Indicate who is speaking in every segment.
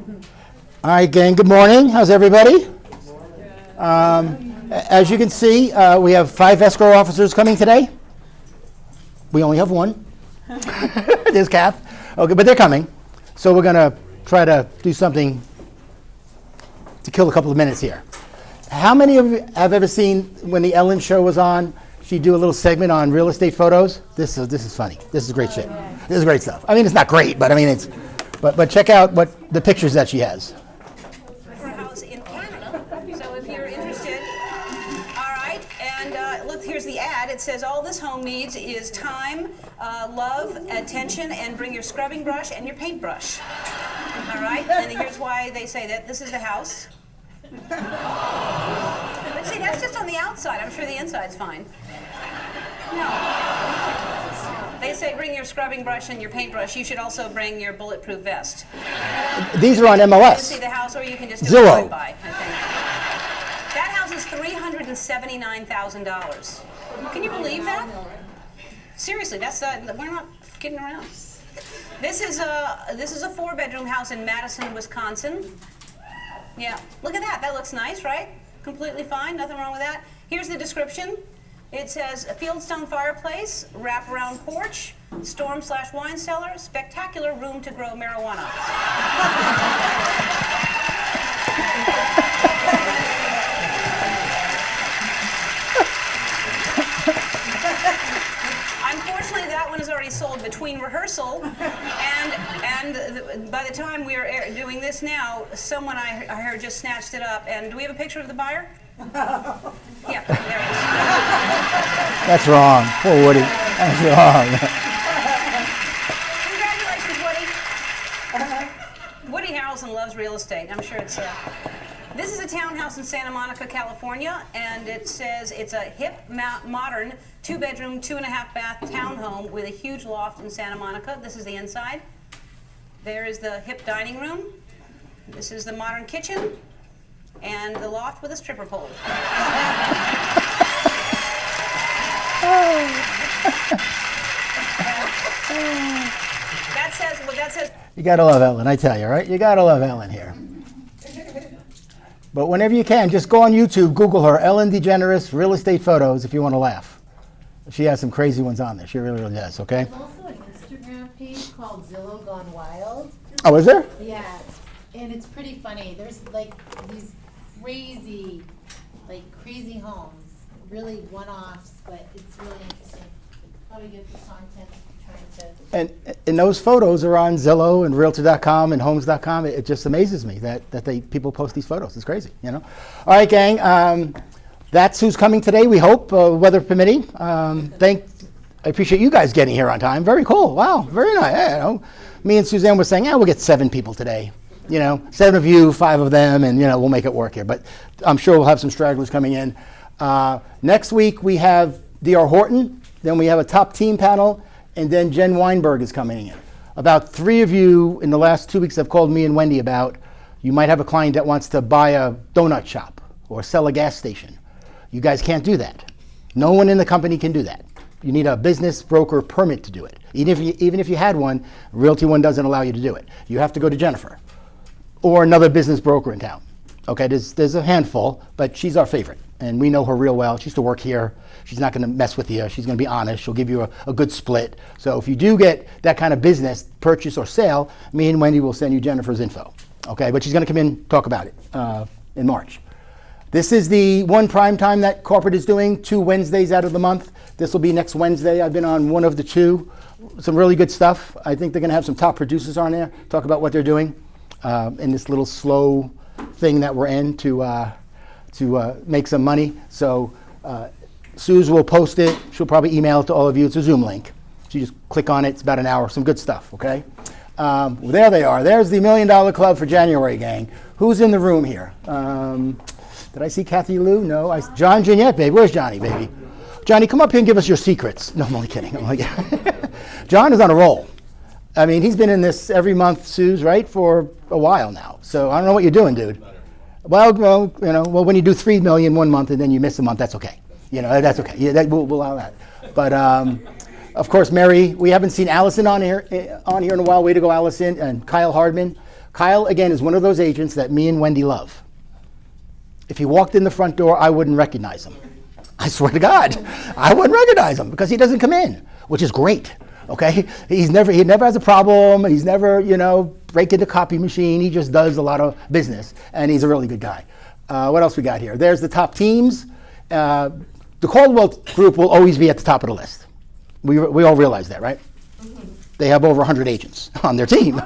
Speaker 1: All right, gang, good morning. How's everybody? As you can see, we have 5 escrow officers coming today. We only have one. There's Kath. Okay, but they're coming. So we're going to try to do something to kill a couple of minutes here. How many of you have ever seen when the Ellen show was on, she'd do a little segment on real estate photos? This is funny. This is great shit. This is great stuff. I mean, it's not great, but I mean, it's, but check out what the pictures that she has.
Speaker 2: For a house in Canada. So if you're interested, all right. And look, here's the ad. It says all this home needs is time, love, attention, and bring your scrubbing brush and your paintbrush. All right. And here's why they say that. This is the house. But see, that's just on the outside. I'm sure the inside's fine. No. They say bring your scrubbing brush and your paintbrush. You should also bring your bulletproof vest.
Speaker 1: These are on MLS.
Speaker 2: You can see the house, or you can just do
Speaker 1: Zillow.
Speaker 2: it by. That house is $379,000. Can you believe that? Seriously, that's we're not kidding around. This is a 4-bedroom house in Madison, Wisconsin. Yeah, look at that. That looks nice, right? Completely fine. Nothing wrong with that. Here's the description. It says a fieldstone fireplace, wraparound porch, storm/wine cellar, spectacular room to grow marijuana. Unfortunately, that one is already sold between rehearsal and by the time we are doing this now, someone I heard just snatched it up. And do we have a picture of the buyer? Yeah, there it is.
Speaker 1: That's wrong. Poor Woody. That's wrong.
Speaker 2: Congratulations, Woody. Woody Harrelson loves real estate. I'm sure it's This is a townhouse in Santa Monica, California, and it says it's a hip, modern, 2-bedroom, 2.5-bath townhome with a huge loft in Santa Monica. This is the inside. There is the hip dining room. This is the modern kitchen, and the loft with a stripper pole. That says.
Speaker 1: You gotta love Ellen, I tell you, right? You gotta love Ellen here. But whenever you can, just go on YouTube, Google her, Ellen DeGeneres Real Estate Photos, if you want to laugh. She has some crazy ones on there. She really, really does, okay?
Speaker 3: There's also an Instagram page called Zillow Gone Wild.
Speaker 1: Oh, is there?
Speaker 3: Yeah, and it's pretty funny. There's like these crazy homes, really one-offs, but it's really interesting. Probably get the content trying to...
Speaker 1: And those photos are on Zillow and Realtor.com and Homes.com. It just amazes me that people post these photos. It's crazy, you know? All right, gang. That's who's coming today, we hope, weather permitting. I appreciate you guys getting here on time. Very cool. Wow, very nice. Yeah, you know, me and Suzanne were saying, we'll get 7 people today. You know, 7 of you, 5 of them, and, we'll make it work here. But I'm sure we'll have some stragglers coming in. Next week, we have D.R. Horton. Then we have a top team panel. And then Jen Weinberg is coming in. About 3 of you in the last 2 weeks have called me and Wendy about you might have a client that wants to buy a donut shop or sell a gas station. You guys can't do that. No one in the company can do that. You need a business broker permit to do it. Even if you had one, Realty One doesn't allow you to do it. You have to go to Jennifer or another business broker in town. Okay, there's a handful, but she's our favorite. And we know her real well. She used to work here. She's not going to mess with you. She's going to be honest. She'll give you a good split. So if you do get that kind of business, purchase or sale, me and Wendy will send you Jennifer's info. Okay, but she's going to come in and talk about it in March. This is the one prime time that corporate is doing, 2 Wednesdays out of the month. This will be next Wednesday. I've been on one of the 2. Some really good stuff. I think they're going to have some top producers on there, talk about what they're doing in this little slow thing that we're in to make some money. So Suze will post it. She'll probably email it to all of you. It's a Zoom link. So you just click on it. It's about an hour. Some good stuff, okay? Well, there they are. There's the $1 Million Club for January, gang. Who's in the room here? Did I see Kathy Lou? No. John Jeanette, baby. Where's Johnny, baby? Johnny, come up here and give us your secrets. No, I'm only kidding. John is on a roll. I mean, he's been in this every month, Suze, right, for a while now. So I don't know what you're doing, dude. Well, when you do 3 million one month and then you miss a month, that's okay. That's okay. Yeah, we'll allow that. But of course, Mary, we haven't seen Allison on here in a while. Way to go, Allison, and Kyle Hardman. Kyle, again, is one of those agents that me and Wendy love. If he walked in the front door, I wouldn't recognize him. I swear to God, I wouldn't recognize him because he doesn't come in, which is great. Okay, he never has a problem. He's never, break into copy machine. He just does a lot of business, and he's a really good guy. What else we got here? There's the top teams. The Caldwell group will always be at the top of the list. We all realize that, right? Mm-hmm. They have over 100 agents on their team.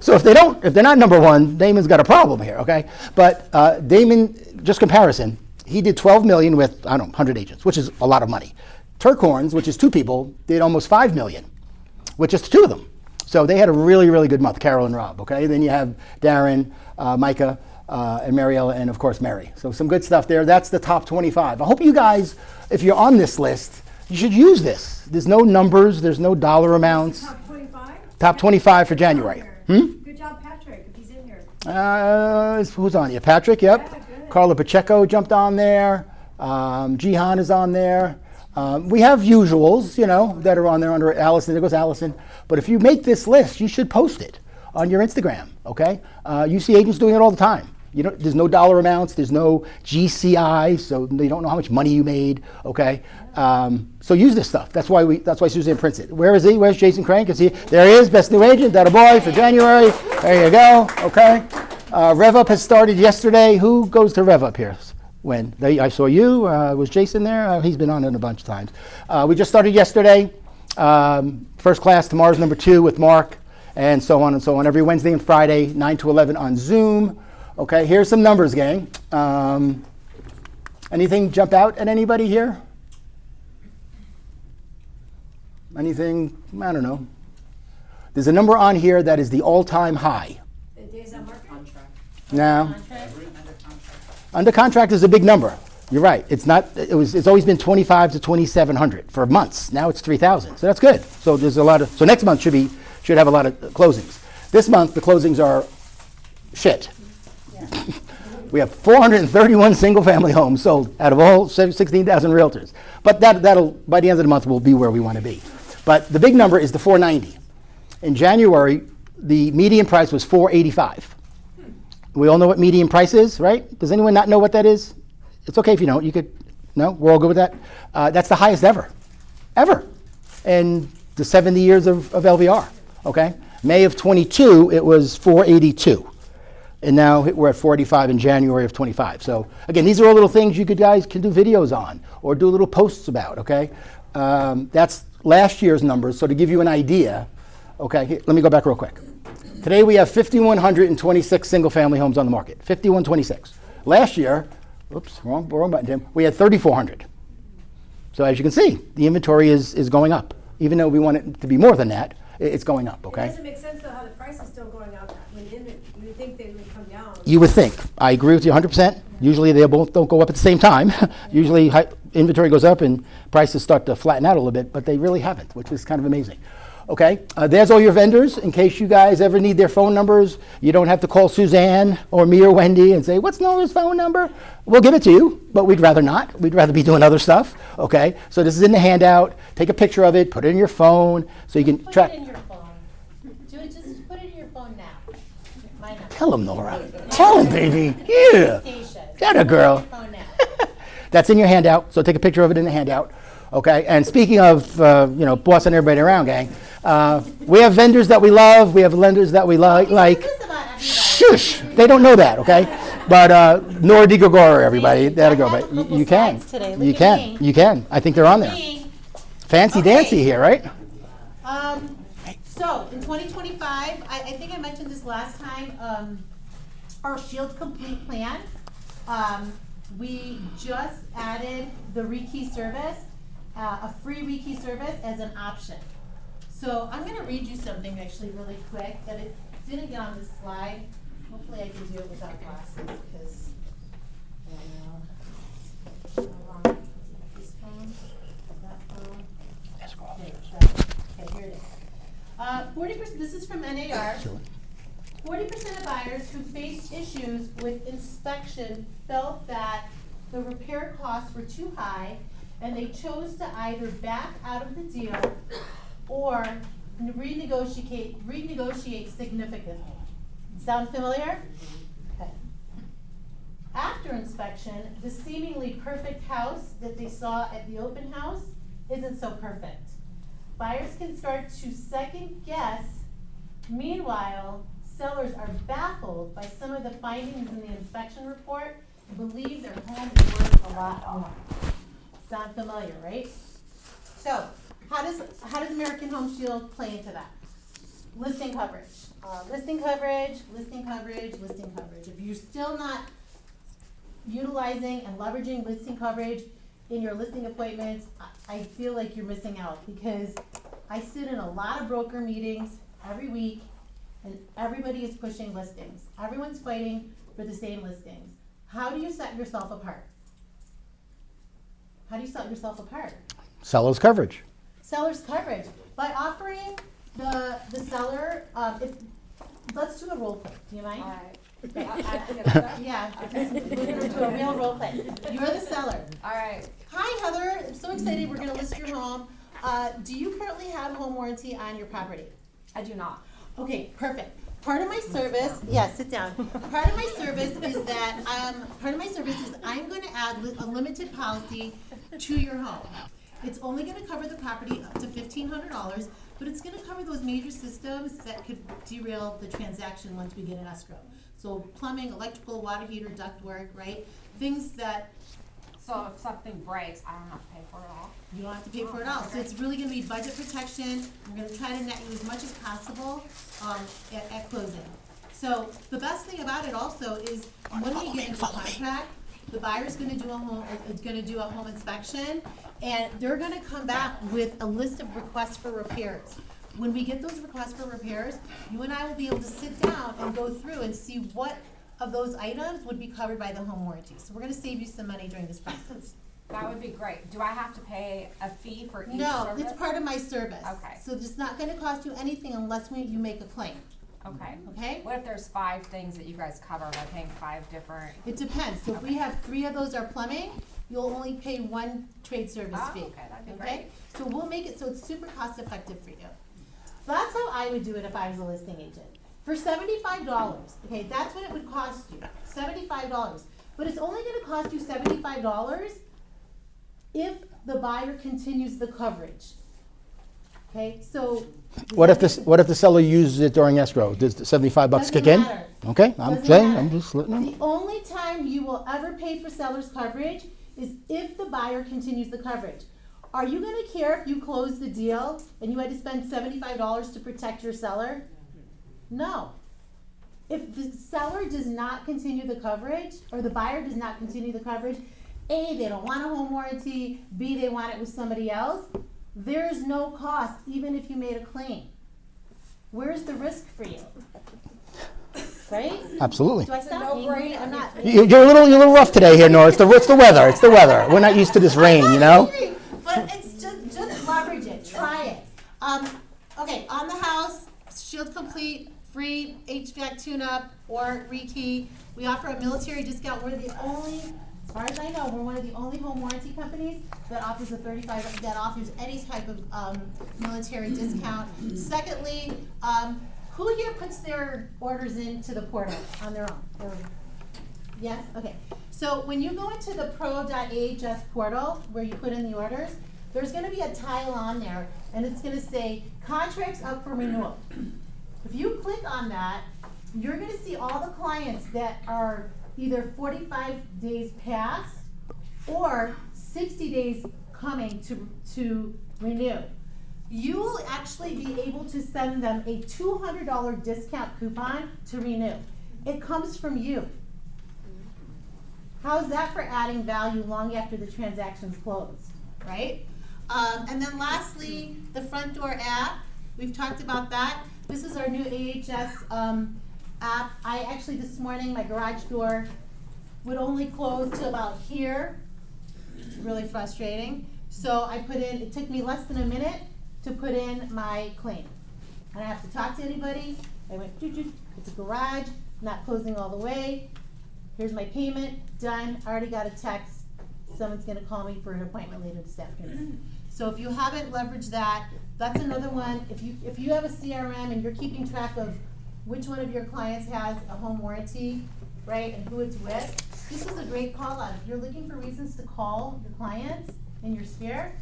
Speaker 1: So if they're not number one, Damon's got a problem here, okay? But Damon, just comparison, he did 12 million with, 100 agents, which is a lot of money. Turkhorns, which is 2 people, did almost 5 million, with just 2 of them. So they had a really, really good month, Carol and Rob, okay? Then you have Darren, Micah, and Mariella, and of course Mary. So some good stuff there. That's the top 25. I hope you guys, if you're on this list, you should use this. There's no numbers, there's no dollar amounts.
Speaker 4: Top 25?
Speaker 1: Top 25 for January.
Speaker 4: Good job, Patrick, if he's in here.
Speaker 1: Who's on here? Patrick, yep.
Speaker 4: Yeah, good.
Speaker 1: Carla Pacheco jumped on there. Jihan is on there. We have usuals, that are on there under Allison. There goes Allison. But if you make this list, you should post it on your Instagram, okay? You see agents doing it all the time. There's no dollar amounts. There's no GCI, so they don't know how much money you made, okay? So use this stuff. That's why Suzanne prints it. Where is he? Where's Jason Crank? Is he? There he is, best new agent, that a boy for January. There you go, okay? RevUp has started yesterday. Who goes to RevUp here? When? I saw you. Was Jason there? He's been on it a bunch of times. We just started yesterday. First class, tomorrow's number 2 with Mark, and so on and so on. Every Wednesday and Friday, 9 to 11 on Zoom. Okay, here's some numbers, gang. Anything jump out at anybody here? Anything? I don't know. There's a number on here that is the all-time high.
Speaker 4: The days on market contract.
Speaker 1: No. Under contract is a big number. You're right. It's not. It's always been 2,500 to 2,700 for months. Now it's 3,000. So that's good. So there's a lot of. So next month should have a lot of closings. This month the closings are shit. Yeah. We have 431 single-family homes sold out of all 16,000 realtors. But that'll by the end of the month will be where we want to be. But the big number is the 490. In January, the median price was 485. We all know what median price is, right? Does anyone not know what that is? It's okay if you don't. You could, no? We're all good with that? That's the highest ever. In the 70 years of LVR, okay? May of 22, it was 482. And now we're at 485 in January of 25. So again, these are all little things you guys can do videos on or do little posts about, okay? That's last year's numbers. So to give you an idea, okay, let me go back real quick. Today we have 5,126 single-family homes on the market, 5,126. Last year, oops, wrong button, Tim, we had 3,400. So as you can see, the inventory is going up. Even though we want it to be more than that, it's going up, okay?
Speaker 4: It doesn't make sense, though, how the price is still going up when you would think they would come down.
Speaker 1: You would think. I agree with you 100%. Usually they both don't go up at the same time. Usually inventory goes up and prices start to flatten out a little bit, but they really haven't, which is kind of amazing. Okay, there's all your vendors. In case you guys ever need their phone numbers, you don't have to call Suzanne or me or Wendy and say, what's Nora's phone number? We'll give it to you, but we'd rather not. We'd rather be doing other stuff. Okay, so this is in the handout. Take a picture of it, put it in your phone so you can track.
Speaker 3: Put it in your phone. Just put it in your phone now. Mine not.
Speaker 1: Tell him, Nora. Tell him, baby. Yeah. Got a girl.
Speaker 3: Put it in your phone now.
Speaker 1: That's in your handout, so take a picture of it in the handout. Okay, and speaking of, bossing everybody around, gang, we have vendors that we love. We have lenders that we like. Shush, they don't know that, okay? But Nora DiGregorio, everybody, that'll go. But you can, you can. I think they're on there. Fancy dancy here, right?
Speaker 3: So in 2025, I think I mentioned this last time. Our Shield Complete plan. We just added the rekey service. A free rekey service as an option. So I'm going to read you something actually really quick that it didn't get on this slide. Hopefully I can do it without glasses because this phone, that phone. Okay, here it is. 40%. This is from NAR. 40% of buyers who faced issues with inspection felt that the repair costs were too high, and they chose to either back out of the deal or renegotiate significantly. Sound familiar? Okay. After inspection, the seemingly perfect house that they saw at the open house isn't so perfect. Buyers can start to second guess. Meanwhile, sellers are baffled by some of the findings in the inspection report and believe their home is worth a lot more. Sound familiar, right? So, how does American Home Shield play into that? Listing coverage. Listing coverage, listing coverage, listing coverage. If you're still not utilizing and leveraging listing coverage in your listing appointments, I feel like you're missing out, because I sit in a lot of broker meetings every week and everybody is pushing listings. Everyone's fighting for the same listings. How do you set yourself apart? How do you set yourself apart?
Speaker 1: Seller's coverage.
Speaker 3: Seller's coverage. By offering the seller, let's do a role play. Do you mind?
Speaker 4: All right.
Speaker 3: Yeah, we're gonna do a real role play. You're the seller.
Speaker 4: All right.
Speaker 3: Hi, Heather. I'm so excited. We're gonna list your home. Do you currently have home warranty on your property?
Speaker 4: I do not.
Speaker 3: Okay, perfect. Part of my service, yeah, sit down. Part of my service is that, I'm gonna add a limited policy to your home. It's only gonna cover the property up to $1,500, but it's gonna cover those major systems that could derail the transaction once we get an escrow. So plumbing, electrical, water heater, ductwork, right? Things that
Speaker 5: So if something breaks, I don't have to pay for it all?
Speaker 3: you don't have to pay for it all. So it's really gonna be budget protection. We're gonna try to net you as much as possible, at closing. So the best thing about it also is when you get into the contract, the buyer's gonna do a home inspection, and they're gonna come back with a list of requests for repairs. When we get those requests for repairs, you and I will be able to sit down and go through and see what of those items would be covered by the home warranty. So we're gonna save you some money during this process.
Speaker 5: That would be great. Do I have to pay a fee for each
Speaker 3: No,
Speaker 5: service?
Speaker 3: it's part of my service.
Speaker 5: Okay.
Speaker 3: So it's not gonna cost you anything unless you make a claim,
Speaker 5: Okay.
Speaker 3: okay?
Speaker 5: What if there's 5 things that you guys cover? Am I paying 5 different?
Speaker 3: It depends. So if we have 3 of those are plumbing, you'll only pay 1 trade service
Speaker 5: Oh,
Speaker 3: fee.
Speaker 5: okay, that'd be
Speaker 3: Okay?
Speaker 5: great.
Speaker 3: So we'll make it so it's super cost effective for you. That's how I would do it if I was a listing agent. For $75, okay, that's what it would cost you, $75. But it's only gonna cost you $75 if the buyer continues the coverage. Okay, so.
Speaker 1: What if the seller uses it during escrow? Does the $75 kick in?
Speaker 3: Doesn't matter.
Speaker 1: Okay, I'm
Speaker 3: Doesn't
Speaker 1: saying,
Speaker 3: matter.
Speaker 1: I'm just letting them.
Speaker 3: The only time you will ever pay for seller's coverage is if the buyer continues the coverage. Are you gonna care if you close the deal and you had to spend $75 to protect your seller? No. If the seller does not continue the coverage, or the buyer does not continue the coverage, A, they don't want a home warranty, B, they want it with somebody else, there's no cost, even if you made a claim. Where's the risk for you? Right?
Speaker 1: Absolutely.
Speaker 3: Do I sound angry? I'm not.
Speaker 1: You're a little rough today here, Nora. It's the weather. It's the weather. We're not used to this rain, you know?
Speaker 3: But it's just leverage it, try it. Okay, on the house, Shield Complete, free HVAC tune-up or rekey. We offer a military discount. We're the only, as far as I know, we're one of the only home warranty companies that offers that offers any type of military discount. Secondly, who here puts their orders into the portal on their own? Yes? Okay. So when you go into the pro.ahs portal where you put in the orders, there's going to be a tile on there and it's going to say contracts up for renewal. If you click on that, you're going to see all the clients that are either 45 days past or 60 days coming to renew. You will actually be able to send them a $200 discount coupon to renew. It comes from you. How's that for adding value long after the transaction's closed, right? And then lastly, the front door app. We've talked about that. This is our new AHS app. I actually this morning, my garage door would only close to about here. Really frustrating. So I put in, it took me less than a minute to put in my claim. I don't have to talk to anybody. I went, it's a garage, not closing all the way. Here's my payment, done. I already got a text. Someone's gonna call me for an appointment later this afternoon. So if you haven't leveraged that, that's another one. If you have a CRM and you're keeping track of which one of your clients has a home warranty, right, and who it's with. This is a great call out. If you're looking for reasons to call your clients in your sphere,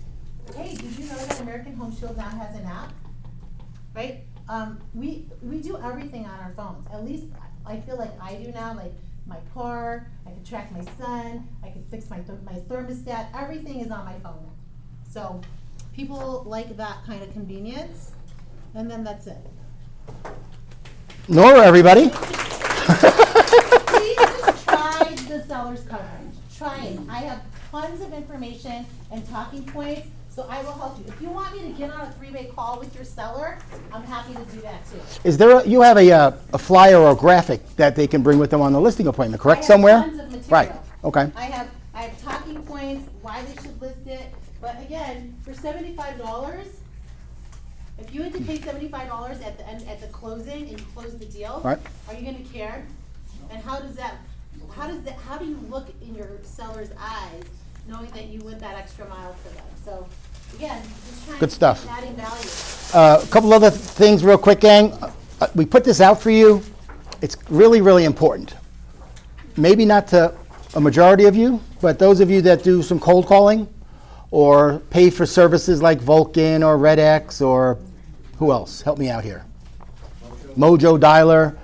Speaker 3: hey, did you know that American Home Shield now has an app? Right? We do everything on our phones. At least I feel like I do now. Like my car, I can track my son, I can fix my thermostat. Everything is on my phone now. So people like that kind of convenience, and then that's it.
Speaker 1: Nora, everybody.
Speaker 3: Please just try the seller's coverage. Try it. I have tons of information and talking points, so I will help you. If you want me to get on a three-way call with your seller, I'm happy to do that too.
Speaker 1: Is there you have a flyer or a graphic that they can bring with them on the listing appointment, correct, somewhere?
Speaker 3: I have tons of material.
Speaker 1: Right, okay.
Speaker 3: I have talking points, why they should list it, but again, for $75, if you had to pay $75 at the end, at the closing, and you close the deal,
Speaker 1: Right.
Speaker 3: are you gonna care? And how do you look in your seller's eyes, knowing that you went that extra mile for them? So, again, just trying
Speaker 1: Good
Speaker 3: to
Speaker 1: stuff.
Speaker 3: keep adding value.
Speaker 1: A couple other things real quick, gang. We put this out for you. It's really, really important. Maybe not to a majority of you, but those of you that do some cold calling or pay for services like Vulcan or RedX or who else? Help me out here. Mojo Dialer.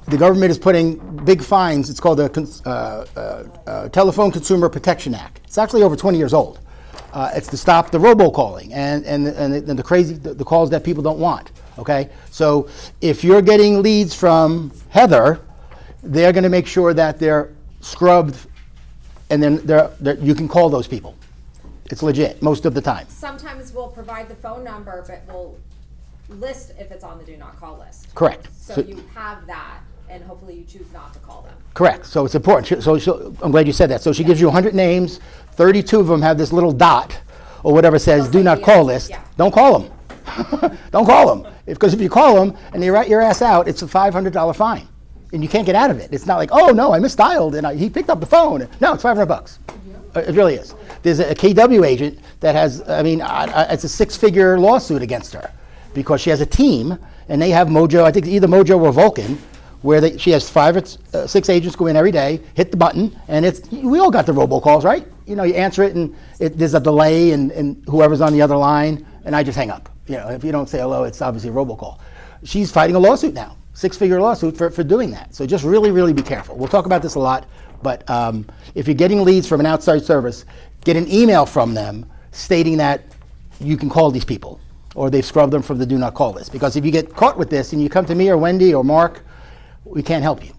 Speaker 1: The government is putting big fines. It's called the Telephone Consumer Protection Act. It's actually over 20 years old. It's to stop the robocalling and the calls that people don't want. Okay, so if you're getting leads from Heather, they're going to make sure that they're scrubbed, and then you can call those people. It's legit most of the time.
Speaker 5: Sometimes we'll provide the phone number, but we'll list if it's on the do not call list.
Speaker 1: Correct.
Speaker 5: So you have that, and hopefully you choose not to call them.
Speaker 1: Correct. So it's important. I'm glad you said that. So she gives you 100 names. 32 of them have this little dot or whatever says
Speaker 5: They'll
Speaker 1: "Do
Speaker 5: say
Speaker 1: not
Speaker 5: yes.
Speaker 1: call" list.
Speaker 5: Yeah.
Speaker 1: Don't call them. Don't call them. Because if you call them and they write your ass out, it's a $500 fine, and you can't get out of it. It's not like, oh no, I misdialed and he picked up the phone. No, it's $500. It really is. There's a KW agent that has. It's a six-figure lawsuit against her because she has a team and they have Mojo. I think either Mojo or Vulcan, where she has 5 or 6 agents go in every day, hit the button, and we all got the robocalls, right? You know, you answer it and there's a delay and whoever's on the other line, and I just hang up. You know, if you don't say hello, it's obviously a robocall. She's fighting a lawsuit now, 6-figure lawsuit for doing that. So just really, really be careful. We'll talk about this a lot, but if you're getting leads from an outside service, get an email from them stating that you can call these people or they've scrubbed them from the do not call list. Because if you get caught with this and you come to me or Wendy or Mark, we can't help you.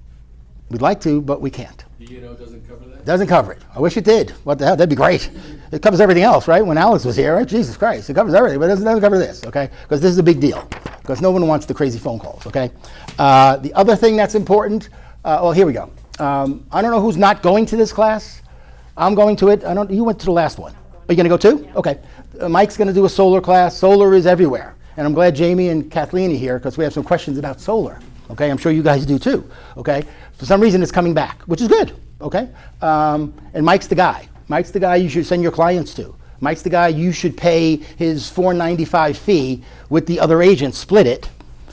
Speaker 1: We'd like to, but we can't.
Speaker 6: Doesn't cover that?
Speaker 1: Doesn't cover it. I wish it did. What the hell? That'd be great. It covers everything else, right? When Alex was here, right? Jesus Christ, it covers everything, but it doesn't cover this, okay? Because this is a big deal. Because no one wants the crazy phone calls, okay? The other thing that's important. Here we go. I don't know who's not going to this class. I'm going to it. You went to the last one. Are you going to go too? Okay. Mike's going to do a solar class. Solar is everywhere, and I'm glad Jamie and Kathleen are here because we have some questions about solar. Okay, I'm sure you guys do too. Okay, for some reason it's coming back, which is good. Okay, and Mike's the guy. Mike's the guy you should send your clients to. Mike's the guy you should pay his $495 fee with the other agent, split it,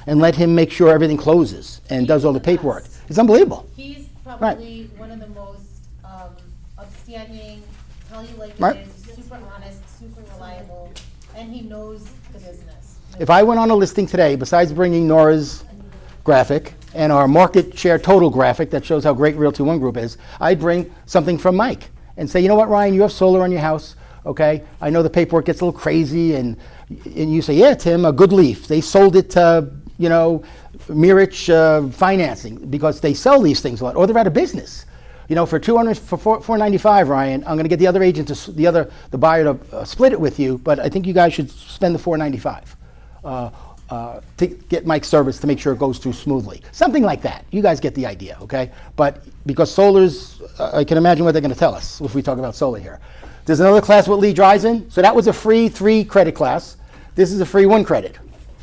Speaker 1: and let him make sure everything closes and does all the paperwork. It's unbelievable.
Speaker 3: He's probably one of the most upstanding, tell you like
Speaker 1: Right.
Speaker 3: it is, super honest, super reliable, and he knows the business.
Speaker 1: If I went on a listing today, besides bringing Nora's graphic and our market share total graphic that shows how great Realty One Group is, I'd bring something from Mike and say, you know what, Ryan, you have solar on your house, okay? I know the paperwork gets a little crazy, and you say, yeah, Tim, a good leaf. They sold it to, Mirich Financing because they sell these things a lot, or they're out of business. You know, for $495, Ryan, I'm going to get the other agent the buyer to split it with you, but I think you guys should spend the $495 to get Mike's service to make sure it goes through smoothly. Something like that. You guys get the idea, okay? But because solar's, I can imagine what they're going to tell us if we talk about solar here. There's another class with Lee Dreisen. So that was a free 3-credit class. This is a free 1 credit.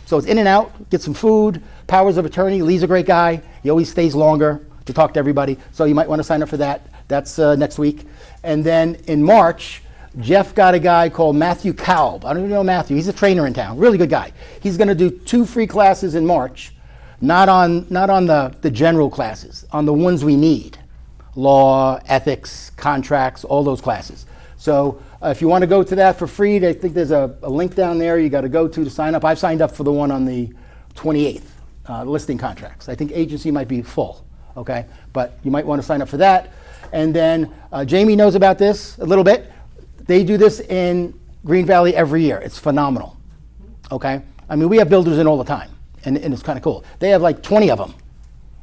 Speaker 1: So it's in and out, get some food, powers of attorney. Lee's a great guy. He always stays longer to talk to everybody. So you might want to sign up for that. That's next week. And then in March, Jeff got a guy called Matthew Kalb. I don't even know Matthew. He's a trainer in town. Really good guy. He's going to do 2 free classes in March, not on the general classes, on the ones we need. Law, ethics, contracts, all those classes. So if you want to go to that for free, I think there's a link down there you got to go to sign up. I've signed up for the one on the 28th, listing contracts. I think agency might be full, okay? But you might want to sign up for that. And then Jamie knows about this a little bit. They do this in Green Valley every year. It's phenomenal, okay? I mean, we have builders in all the time, and it's kind of cool. They have like 20 of them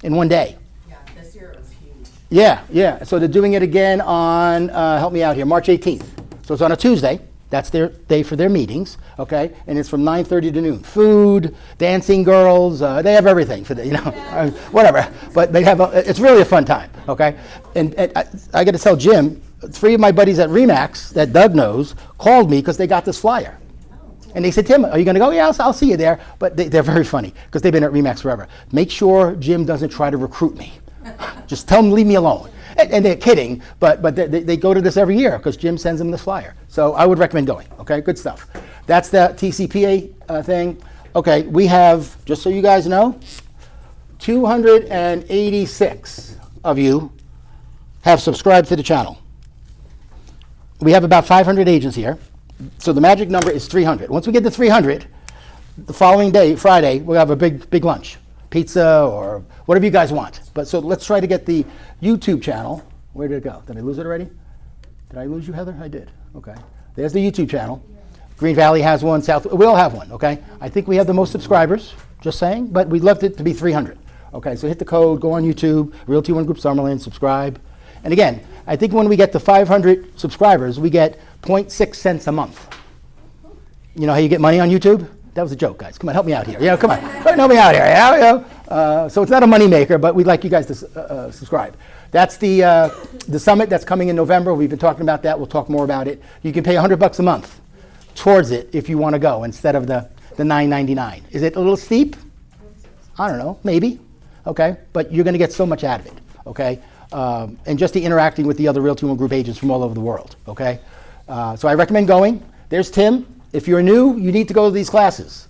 Speaker 1: in one day.
Speaker 6: Yeah, this year it was huge.
Speaker 1: Yeah. So they're doing it again on, help me out here, March 18th. So it's on a Tuesday. That's their day for their meetings, okay? And it's from 9:30 to noon. Food, dancing girls, they have everything for the, whatever. But they have, it's really a fun time, okay? And I got to tell Jim, 3 of my buddies at Remax that Doug knows called me because they got this flyer. And they said, Tim, are you going to go? Yeah, I'll see you there. But they're very funny because they've been at Remax forever. Make sure Jim doesn't try to recruit me. Just tell him, leave me alone. And they're kidding, but they go to this every year because Jim sends them this flyer. So I would recommend going, okay? Good stuff. That's the TCPA thing. Okay, we have, just so you guys know, 286 of you have subscribed to the channel. We have about 500 agents here. So the magic number is 300. Once we get to 300, the following day, Friday, we'll have a big lunch. Pizza or whatever you guys want. But so let's try to get the YouTube channel. Where did it go? Did I lose it already? Did I lose you, Heather? I did. Okay. There's the YouTube channel. Green Valley has one. We all have one, okay? I think we have the most subscribers, just saying, but we'd love it to be 300. Okay, so hit the code, go on YouTube, Realty One Group Summerlin, subscribe. And again, I think when we get to 500 subscribers, we get 0.6 cents a month. You know how you get money on YouTube? That was a joke, guys. Come on, help me out here. Come on, help me out here. So it's not a moneymaker, but we'd like you guys to subscribe. That's the summit that's coming in November. We've been talking about that. We'll talk more about it. You can pay $100 a month towards it if you want to go instead of the $9.99. Is it a little steep? I don't know, maybe. Okay, but you're going to get so much out of it. Okay, and just the interacting with the other Realty One Group agents from all over the world. Okay, so I recommend going. There's Tim. If you're new, you need to go to these classes.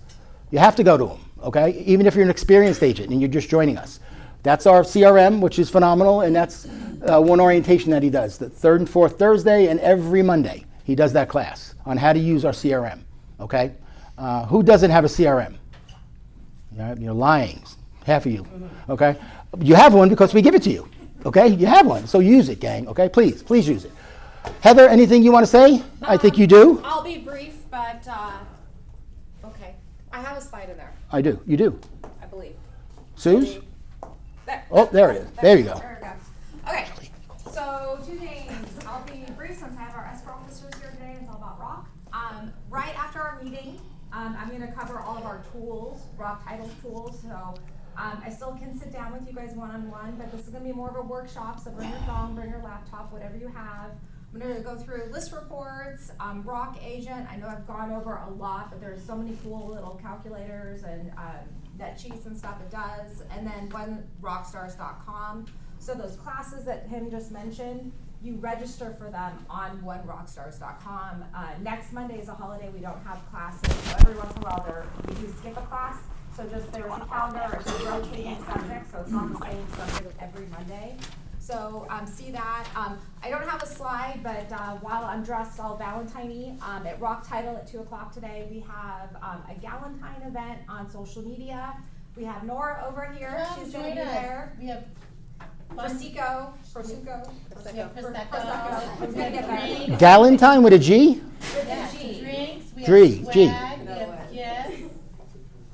Speaker 1: You have to go to them, okay? Even if you're an experienced agent and you're just joining us. That's our CRM, which is phenomenal, and that's one orientation that he does. The 3rd and 4th Thursday and every Monday, he does that class on how to use our CRM, okay? Who doesn't have a CRM? You're lying, half of you, okay? You have one because we give it to you, okay? You have one, so use it, gang, okay? Please use it. Heather, anything you want to say? I think you do.
Speaker 5: I'll be brief. But, okay, I have a slide in there,
Speaker 1: I do. You do.
Speaker 5: I believe.
Speaker 1: Suze?
Speaker 5: There.
Speaker 1: Oh, there it is. There you go.
Speaker 5: There it goes. Okay, so 2 things. I'll be brief since I have our escrow officers here today. It's all about ROC. Right after our meeting, I'm going to cover all of our tools, ROC titles tools. So I still can sit down with you guys one-on-one, but this is going to be more of a workshop. So bring your phone, bring your laptop, whatever you have. I'm going to go through list reports, ROC agent. I know I've gone over a lot, but there's so many cool little calculators and net sheets and stuff it does. And then onerockstars.com. So those classes that Tim just mentioned, you register for them on onerockstars.com. Next Monday is a holiday. We don't have classes. So every once in a while we do skip a class. So just there's a calendar, it's a rotating subject, so it's not the same subject every Monday. So see that. I don't have a slide, but while I'm dressed all Valentine-y, at ROC Title at 2 o'clock today, we have a Galentine event on social media. We have Nora over here. She's going to be there.
Speaker 3: We have
Speaker 5: Prosecco.
Speaker 3: We have Prosecco.
Speaker 1: Galentine with a G?
Speaker 5: With a G.
Speaker 3: Drinks. We
Speaker 1: G.
Speaker 3: have swag. We have gifts.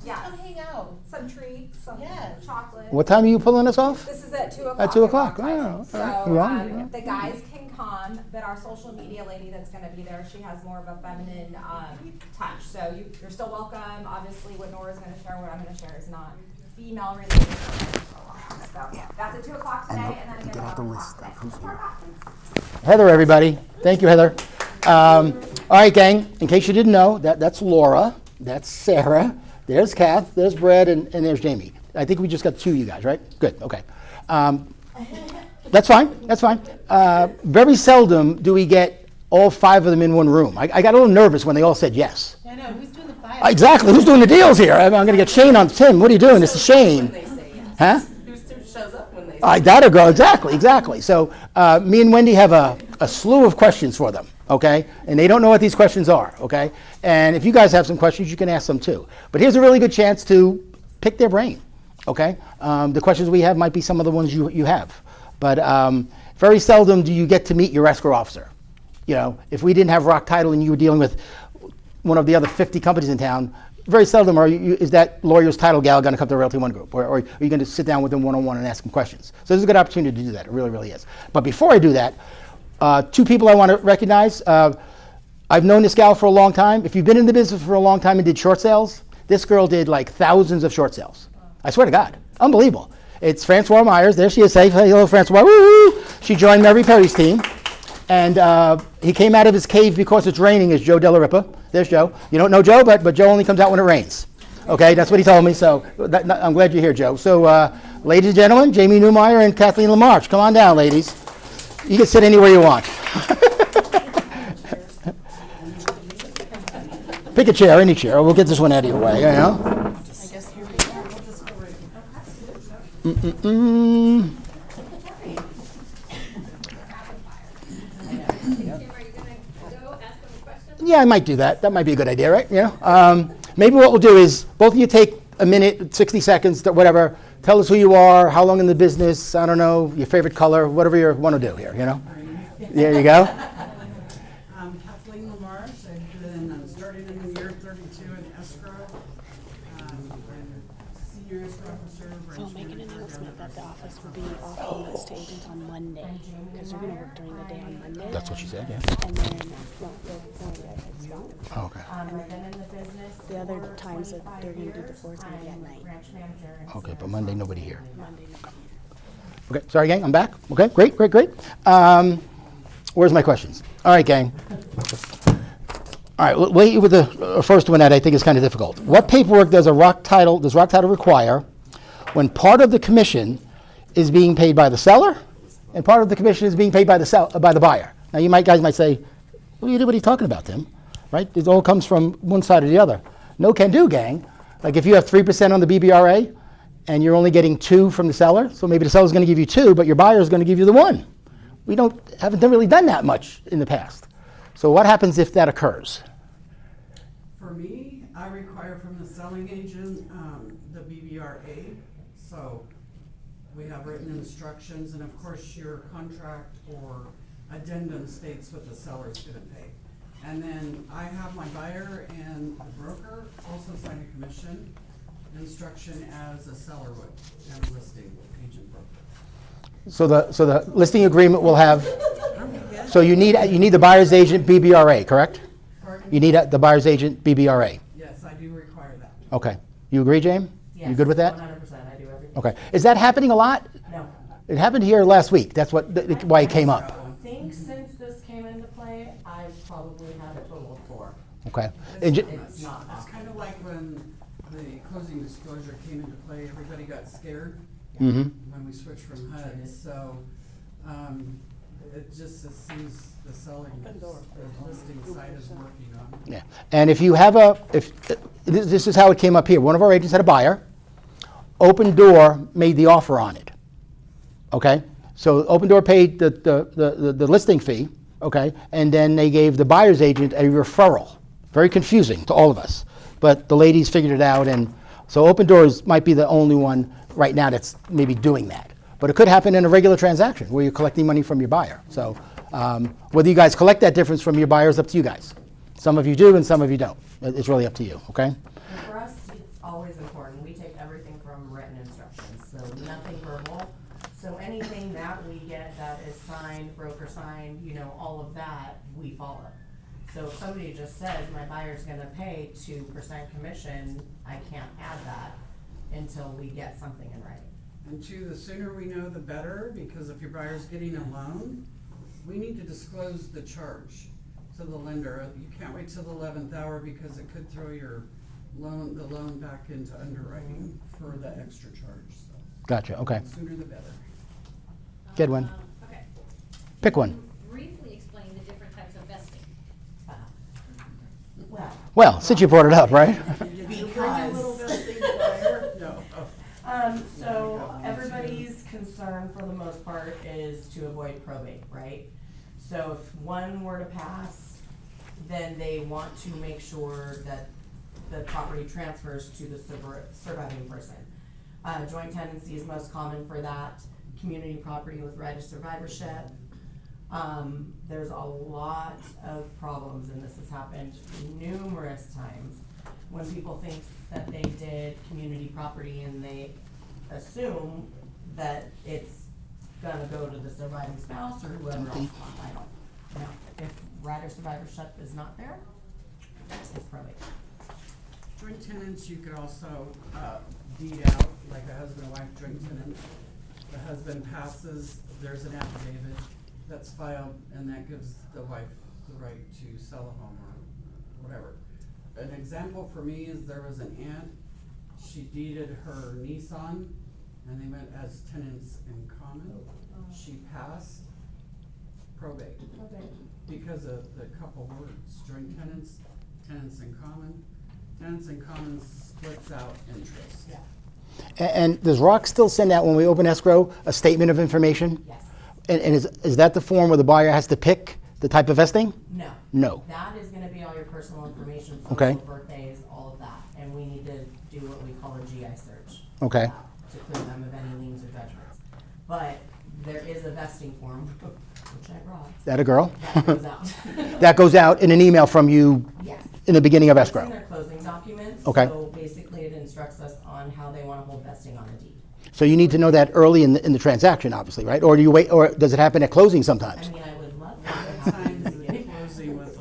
Speaker 5: Yeah.
Speaker 3: Come hang out.
Speaker 5: Some treats, some
Speaker 3: Yes.
Speaker 5: chocolate.
Speaker 1: What time are you pulling us off?
Speaker 5: This is at 2 o'clock.
Speaker 1: At 2 o'clock.
Speaker 5: ROC Title.
Speaker 1: Oh, all
Speaker 5: So
Speaker 1: right. Wrong.
Speaker 5: the guys can come, but our social media lady that's going to be there, she has more of a feminine touch. So you're still welcome. Obviously, what Nora's going to share, what I'm going to share is not female related. So that's at 2 o'clock today, and then again at 11 o'clock today.
Speaker 1: Heather, everybody. Thank you, Heather. All right, gang. In case you didn't know, that's Laura. That's Sarah. There's Kath. There's Brad, and there's Jamie. I think we just got 2 of you guys, right? Good. Okay. That's fine. That's fine. Very seldom do we get all 5 of them in one room. I got a little nervous when they all said yes.
Speaker 3: I know, who's doing the five?
Speaker 1: Exactly. Who's doing the deals here? I'm going to get Shane on. Tim, what are you doing? This is Shane.
Speaker 6: When they say yes.
Speaker 1: Huh?
Speaker 6: Who shows up when they say
Speaker 1: I that'll go. Exactly. So me and Wendy have a slew of questions for them, okay? And they don't know what these questions are, okay? And if you guys have some questions, you can ask them too. But here's a really good chance to pick their brain, okay? The questions we have might be some of the ones you have. But very seldom do you get to meet your escrow officer. You know, if we didn't have ROC Title and you were dealing with one of the other 50 companies in town, very seldom is that lawyer's title gal going to come to Realty One Group, or are you going to sit down with them one-on-one and ask them questions? So this is a good opportunity to do that. It really, really is. But before I do that, 2 people I want to recognize. I've known this gal for a long time. If you've been in the business for a long time and did short sales, this girl did like thousands of short sales. I swear to God, unbelievable. It's Francois Myers. There she is. Say hello, Francois. Woo! She joined Mary Perry's team. And he came out of his cave because it's raining, is Joe Della Ripa. There's Joe. You don't know Joe, but Joe only comes out when it rains. Okay, that's what he told me, so I'm glad you're here, Joe. So, ladies and gentlemen, Jamie Newmeyer and Kathleen Lamarche. Come on down, ladies. You can sit anywhere you want. Pick a chair, any chair. We'll get this one out of your way, you know? Yeah, I might do that. That might be a good idea, right? You know? Maybe what we'll do is both of you take a minute, 60 seconds, whatever. Tell us who you are, how long in the business, I don't know, your favorite color, whatever you want to do here, you know? There you go.
Speaker 7: Kathleen Lamarche. I've been starting in the year 32 in Escrow. I'm senior escrow officer.
Speaker 8: So I'll make an announcement that the office will be off limits to agents on Monday, because they're going to work during the day on Monday.
Speaker 1: That's what she said, yeah.
Speaker 8: And then, no, it's not.
Speaker 1: Oh, okay.
Speaker 8: The other times that they're going to do the floor is going to be at night.
Speaker 1: Okay, but Monday, nobody here.
Speaker 8: Monday, no.
Speaker 1: Okay, sorry, gang, I'm back. Okay, great. Where's my questions? All right, gang. All right, we'll wait with the first one that I think is kind of difficult. What paperwork does ROC Title require when part of the commission is being paid by the seller and part of the commission is being paid by the buyer? Now, you guys might say, what are you talking about, Tim? Right? It all comes from one side or the other. No can do, gang. Like if you have 3% on the BBRA and you're only getting 2 from the seller, so maybe the seller's going to give you 2, but your buyer is going to give you the 1. We haven't really done that much in the past. So what happens if that occurs?
Speaker 7: For me, I require from the selling agent the BBRA. So we have written instructions, and of course your contract or addendum states what the seller's going to pay. And then I have my buyer and the broker also sign a commission instruction as a seller would, and a listing agent broker.
Speaker 1: So the listing agreement will have, so you need the buyer's agent BBRA, correct?
Speaker 7: Pardon?
Speaker 1: You need the buyer's agent BBRA.
Speaker 7: Yes, I do require that.
Speaker 1: Okay. You agree, James?
Speaker 6: Yes,
Speaker 1: You good with that?
Speaker 6: 100%, I do everything.
Speaker 1: Okay. Is that happening a lot?
Speaker 6: No.
Speaker 1: It happened here last week. That's why it came up.
Speaker 6: I think since this came into play, I've probably had a total of 4.
Speaker 1: Okay. And
Speaker 6: It's not
Speaker 7: It's kind of like when the closing disclosure came into play, everybody got scared
Speaker 1: Mhm.
Speaker 7: when we switched from HUD. So it just seems the selling, the listing side is working on.
Speaker 1: Yeah. And if you have this is how it came up here. One of our agents had a buyer. Open Door made the offer on it. Okay? So Open Door paid the listing fee, okay? And then they gave the buyer's agent a referral. Very confusing to all of us. But the ladies figured it out, and so Open Doors might be the only one right now that's maybe doing that. But it could happen in a regular transaction where you're collecting money from your buyer. So whether you guys collect that difference from your buyer is up to you guys. Some of you do and some of you don't. It's really up to you, okay?
Speaker 6: And for us, it's always important. We take everything from written instructions, so nothing verbal. So anything that we get that is signed, broker signed, all of that, we follow. So if somebody just says, my buyer's gonna pay 2% commission, I can't add that until we get something in writing.
Speaker 7: And the sooner we know, the better, because if your buyer's getting a loan, we need to disclose the charge to the lender. You can't wait till the 11th hour because it could throw the loan back into underwriting for the extra charge. So
Speaker 1: Gotcha, okay.
Speaker 7: the sooner the better.
Speaker 1: Good one.
Speaker 9: Okay.
Speaker 1: Pick one.
Speaker 9: Briefly explain the different types of vesting
Speaker 1: Well, since you brought it up, right?
Speaker 6: So everybody's concern for the most part is to avoid probate, right? So if one were to pass, then they want to make sure that the property transfers to the surviving person. Joint tenancy is most common for that, community property with right of survivorship. There's a lot of problems, and this has happened numerous times, when people think that they did community property and they assume that it's gonna go to the surviving spouse or whoever else. I don't know. If right of survivorship is not there, it's probate.
Speaker 7: Joint tenants, you could also deed out, like a husband and wife joint tenants. The husband passes, there's an affidavit that's filed, and that gives the wife the right to sell a home or whatever. An example for me is there was an aunt, she deeded her Nissan, and they went as tenants in common. She passed, probate, because of the couple words, joint tenants, tenants in common. Tenants in common splits out interest.
Speaker 6: Yeah.
Speaker 1: And does ROC still send out, when we open escrow, a statement of information?
Speaker 6: Yes.
Speaker 1: And is that the form where the buyer has to pick the type of vesting?
Speaker 6: No.
Speaker 1: No.
Speaker 6: That is gonna be all your personal information,
Speaker 1: Okay.
Speaker 6: social, birthdays, all of that, and we need to do what we call a GI search.
Speaker 1: Okay.
Speaker 6: To clear them of any liens or judgments. But there is a vesting form, which I brought,
Speaker 1: That a girl?
Speaker 6: that goes out.
Speaker 1: That goes out in an email from you
Speaker 6: Yes.
Speaker 1: in the beginning of
Speaker 6: It's in
Speaker 1: escrow?
Speaker 6: their closing documents.
Speaker 1: Okay.
Speaker 6: So basically it instructs us on how they wanna hold vesting on a deed.
Speaker 1: So you need to know that early in the transaction, obviously, right? Or do you wait, or does it happen at closing sometimes?
Speaker 6: I mean, I would love
Speaker 7: A
Speaker 6: that
Speaker 7: lot
Speaker 6: to
Speaker 7: of
Speaker 6: happen in
Speaker 7: times
Speaker 6: the
Speaker 7: in
Speaker 6: beginning.
Speaker 7: closing with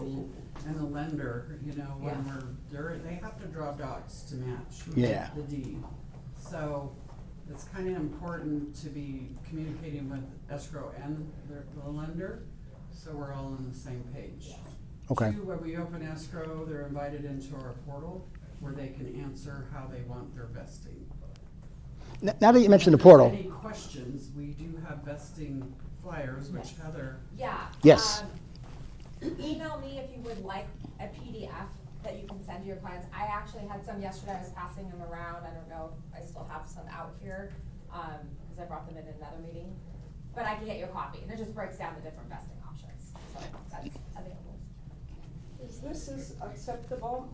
Speaker 7: the lender, you know, when
Speaker 6: Yeah.
Speaker 7: they have to draw dots to match
Speaker 1: Yeah.
Speaker 7: the deed. So it's kinda important to be communicating with escrow and the lender, so we're all on the same page.
Speaker 1: Okay.
Speaker 7: Two, when we open escrow, they're invited into our portal where they can answer how they want their vesting.
Speaker 1: Now that you mentioned the
Speaker 7: If
Speaker 1: portal,
Speaker 7: there's any questions, we do have vesting flyers, which Heather,
Speaker 5: Yeah.
Speaker 1: Yes.
Speaker 5: Email me if you would like a PDF that you can send to your clients. I actually had some yesterday, I was passing them around, I don't know if I still have some out here, because I brought them in another meeting. But I can get you a copy, and it just breaks down the different vesting options, so that's available.
Speaker 9: This is acceptable.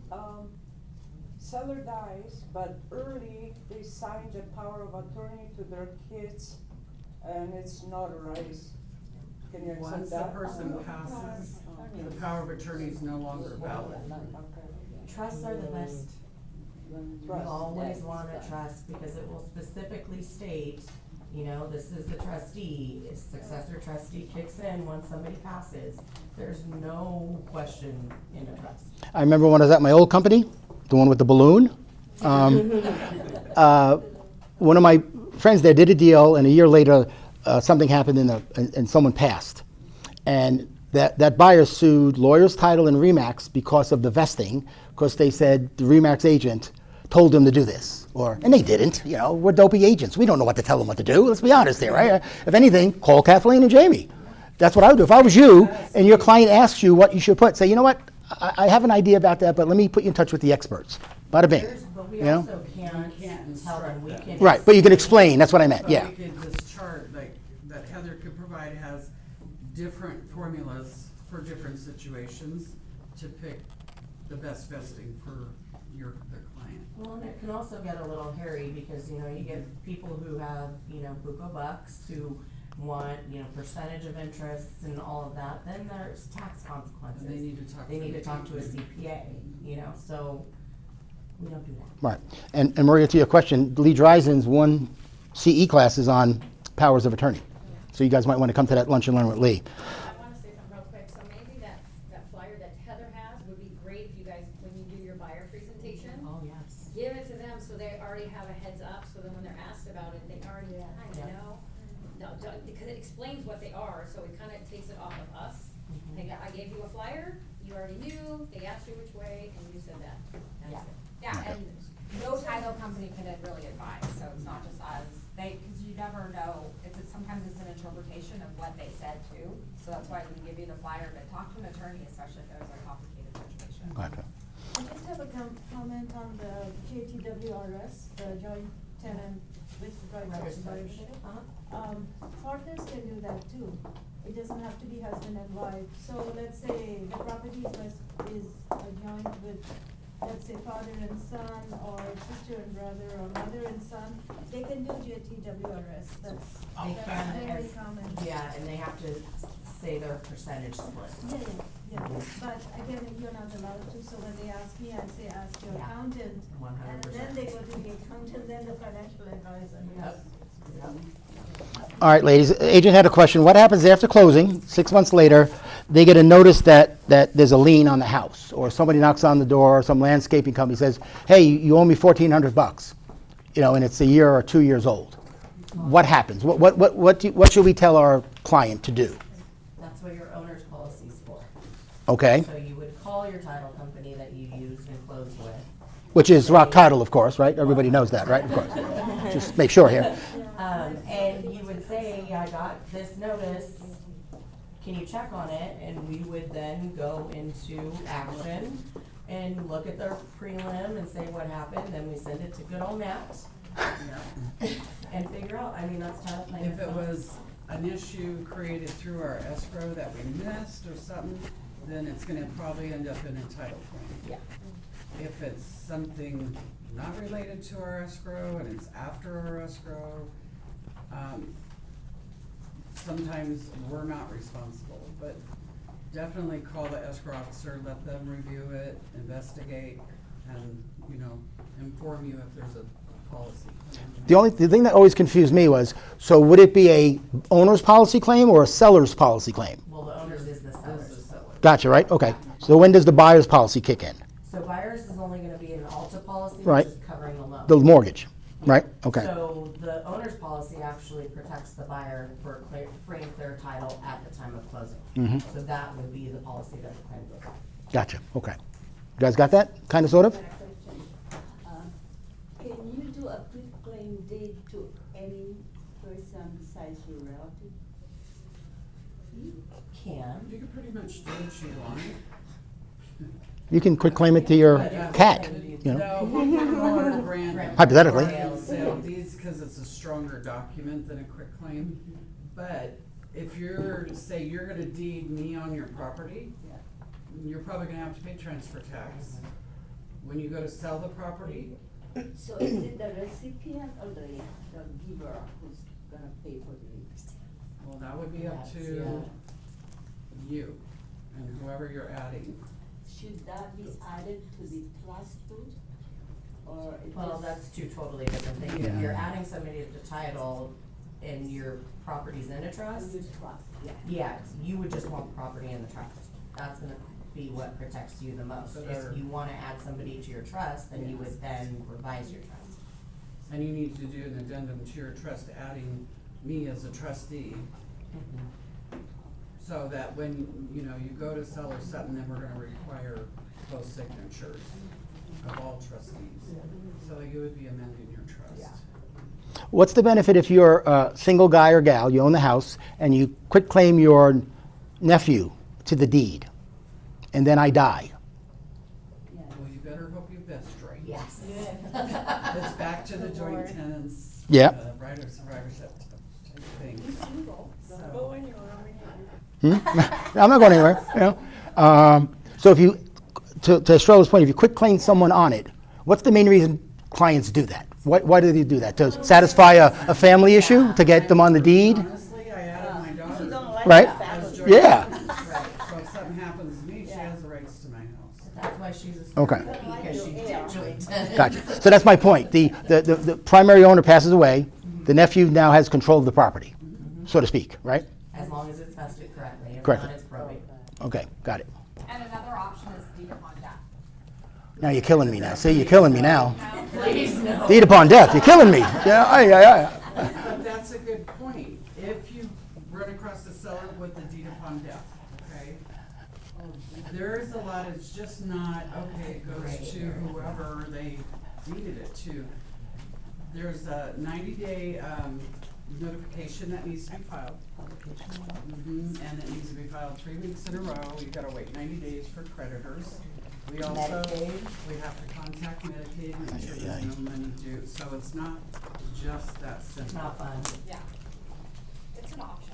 Speaker 9: Seller dies, but early they signed a power of attorney to their kids, and it's notarized. Can you accept
Speaker 7: once the
Speaker 9: that?
Speaker 7: person passes, the power of attorney is no longer valid.
Speaker 6: Trusts are the best. You
Speaker 9: Trust.
Speaker 6: always want a trust because it will specifically state, you know, this is the trustee, successor trustee kicks in once somebody passes. There's no question in a trust.
Speaker 1: I remember when I was at my old company, the one with the balloon. One of my friends there did a deal, and a year later, something happened and someone passed. And that buyer sued Lawyers Title and Remax because of the vesting, because they said the Remax agent told them to do this. And they didn't, you know, we're dopey agents. We don't know what to tell them what to do. Let's be honest here, right? If anything, call Kathleen and Jamie. That's what I would do. If I was you and your client asks you what you should put, say, you know what, I have an idea about that, but let me put you in touch with the experts. Bada bing.
Speaker 6: But we
Speaker 1: You know?
Speaker 6: also can't tell them, we can.
Speaker 1: Right, but you can explain, that's what I meant,
Speaker 7: But
Speaker 1: yeah.
Speaker 7: we could, this chart, like, that Heather could provide has different formulas for different situations to pick the best vesting for the client.
Speaker 6: Well, and it can also get a little hairy because, you know, you get people who have, you know, buco bucks who want, you know, percentage of interest and all of that, then there's tax consequences.
Speaker 7: And they need to talk
Speaker 6: They
Speaker 7: to
Speaker 6: need
Speaker 7: the
Speaker 6: to talk to a
Speaker 7: CPA.
Speaker 6: CPA, you know, so we don't do that.
Speaker 1: Right, and Maria, to your question, Lee Dreisen's one CE class is on powers of attorney. So you guys might want to come to that lunch and learn with Lee.
Speaker 10: I want to say something real quick. So maybe that flyer that Heather has would be great if you guys, when you do your buyer presentation,
Speaker 6: Oh, yes.
Speaker 10: give it to them so they already have a heads up, so then when they're asked about it, they already kind of
Speaker 6: Yeah.
Speaker 10: know. Because it explains what they are, so it kind of takes it off of us. I gave you a flyer, you already knew, they asked you which way, and you said that. That's
Speaker 6: Yeah.
Speaker 10: it.
Speaker 5: Yeah, and no title company can really advise, so it's not just us, because you never know, sometimes it's an interpretation of what they said too, so that's why we give you the flyer, but talk to an attorney, especially if there's a complicated situation.
Speaker 1: Gotcha.
Speaker 4: I just have a comment on the JTWRS, the joint tenant with registration. Partners can do that too. It doesn't have to be husband and wife. So let's say the property is joined with, let's say, father and son, or sister and brother, or mother and son. They can do JTWRS. That's very common.
Speaker 6: Yeah, and they have to say their percentage split.
Speaker 4: Yeah. But again, you're not allowed to, so when they ask me, I say, ask your
Speaker 6: Yeah.
Speaker 4: accountant.
Speaker 6: 100%.
Speaker 4: And then they go to the accountant, then the financial advisor.
Speaker 6: Yep.
Speaker 1: All right, ladies, agent had a question. What happens after closing, 6 months later, they get a notice that there's a lien on the house, or somebody knocks on the door, or some landscaping company says, hey, you owe me $1,400, and it's a year or 2 years old. What happens? What should we tell our client to do?
Speaker 6: That's what your owner's policy is for.
Speaker 1: Okay,
Speaker 6: So you would call your title company that you used and closed with.
Speaker 1: which is Rock Title, of course, right? Everybody knows that, right? Of course. Just make sure here.
Speaker 6: And you would say, I got this notice, can you check on it? And we would then go into action and look at their prelim and say what happened, then we send it to good old Matt. And figure out, that's title plan.
Speaker 7: If it was an issue created through our escrow that we missed or something, then it's gonna probably end up in a title claim.
Speaker 6: Yeah.
Speaker 7: If it's something not related to our escrow and it's after our escrow, sometimes we're not responsible, but definitely call the escrow officer, let them review it, investigate, and, inform you if there's a policy.
Speaker 1: The thing that always confused me was, so would it be a owner's policy claim or a seller's policy claim?
Speaker 6: Well, the owner's is the seller's.
Speaker 1: Gotcha, right? Okay. So when does the buyer's policy kick in?
Speaker 6: So buyers is only gonna be an Alta policy,
Speaker 1: Right.
Speaker 6: which is covering the loan.
Speaker 1: The mortgage, right? Okay.
Speaker 6: So the owner's policy actually protects the buyer for free and clear title at the time of closing.
Speaker 1: Mhm.
Speaker 6: So that would be the policy that the claim goes on.
Speaker 1: Gotcha, okay. You guys got that, kind of, sort of?
Speaker 11: Can you do a quick claim deed to any person besides your relative?
Speaker 6: Can.
Speaker 7: You can pretty much do what you want.
Speaker 1: You can quick claim it to your cat,
Speaker 7: No, more grand.
Speaker 1: Hypothetically.
Speaker 7: Sale deeds, because it's a stronger document than a quick claim. But if say you're gonna deed me on your property, you're probably gonna have to pay transfer tax. When you go to sell the property,
Speaker 11: So is it the recipient or the giver who's gonna pay for the deed?
Speaker 7: well, that would be up to you and whoever you're adding.
Speaker 11: Should that be added to the trust too? Or it
Speaker 6: Well,
Speaker 11: just-
Speaker 6: that's two totally different things. If you're adding somebody to the title and your property's in a trust,
Speaker 11: The trust, yeah.
Speaker 6: yeah, you would just want property in the trust. That's gonna be what protects you the most.
Speaker 7: So there-
Speaker 6: If you wanna add somebody to your trust, then you would then revise your trust.
Speaker 7: And you need to do an addendum to your trust adding me as a trustee. So that when, you go to sell or something, then we're gonna require both signatures of all trustees. So you would be amending your trust.
Speaker 1: What's the benefit if you're a single guy or gal, you own the house, and you quit claim your nephew to the deed, and then I die?
Speaker 7: Well, you better hope you vest right.
Speaker 6: Yes.
Speaker 7: It's back to the joint tenants.
Speaker 1: Yeah.
Speaker 7: Right or survivorship type thing. So,
Speaker 1: I'm not going anywhere, So if you, to Estrella's point, if you quit claim someone on it, what's the main reason clients do that? Why do they do that? To satisfy a family issue, to get them on the deed?
Speaker 7: honestly, I added my daughter.
Speaker 1: Right?
Speaker 7: as joint
Speaker 1: Yeah.
Speaker 7: tenants. So if something happens to me, she has the rights to my house.
Speaker 6: That's why she's a
Speaker 1: Okay.
Speaker 6: because she did joint tenants.
Speaker 1: Gotcha. So that's my point. The primary owner passes away, the nephew now has control of the property, so to speak, right?
Speaker 6: As long as it's vested correctly. If
Speaker 1: Correctly.
Speaker 6: not, it's probate.
Speaker 1: Okay, got it.
Speaker 5: And another option is deed upon death.
Speaker 1: Now you're killing me now. See, you're killing me now.
Speaker 6: Please, no.
Speaker 1: Deed upon death, you're killing me. Yeah,
Speaker 7: But that's a good point. If you run across the seller with the deed upon death, okay? There is a lot, it's just not, okay, it goes to whoever they deeded it to. There's a 90-day notification that needs to be filed. And it needs to be filed 3 weeks in a row. You've gotta wait 90 days for creditors. We also,
Speaker 6: Medicaid?
Speaker 7: we have to contact Medicaid and make sure there's no money due, so it's not just that
Speaker 6: It's
Speaker 7: simple.
Speaker 6: not fun.
Speaker 5: Yeah. It's an option.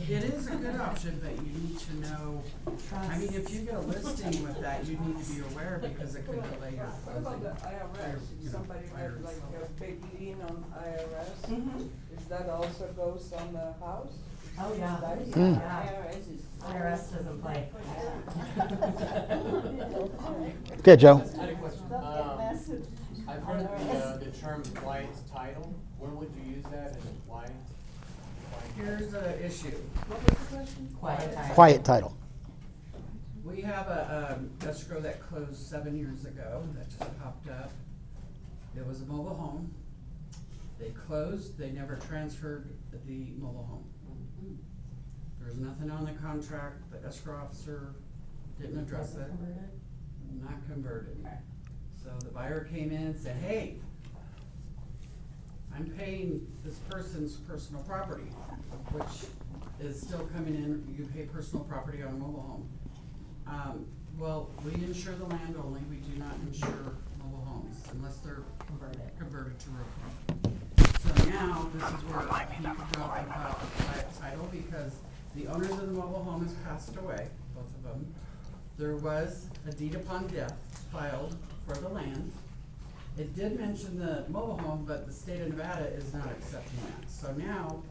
Speaker 7: It is a good option, but you need to know, I mean, if you get a listing with that, you need to be aware because it could delay your
Speaker 9: What about the
Speaker 7: closing.
Speaker 9: IRS?
Speaker 7: You
Speaker 9: If
Speaker 7: know,
Speaker 9: somebody has
Speaker 7: buyers.
Speaker 9: like a big lien on IRS,
Speaker 6: Mhm.
Speaker 9: is that also goes on the house?
Speaker 6: Oh, yeah.
Speaker 9: Dice?
Speaker 6: Yeah.
Speaker 11: IRS is.
Speaker 6: IRS doesn't play.
Speaker 1: Okay, Joe.
Speaker 11: Don't get messed.
Speaker 12: I've heard the term quiet title. Where would you use that? Is it quiet?
Speaker 7: Here's the issue.
Speaker 9: What was the question?
Speaker 6: Quiet time.
Speaker 1: Quiet title.
Speaker 7: We have a escrow that closed 7 years ago that just popped up. It was a mobile home. They closed, they never transferred the mobile home. There's nothing on the contract, the escrow officer didn't address it, not converted. So the buyer came in and said, hey, I'm paying this person's personal property, which is still coming in, you pay personal property on a mobile home. Well, we insure the land only, we do not insure mobile homes unless they're converted to ROC. So now, this is where he could go up and file a quiet title because the owners of the mobile home has passed away, both of them. There was a deed upon death filed for the land. It did mention the mobile home, but the state of Nevada is not accepting that. So now,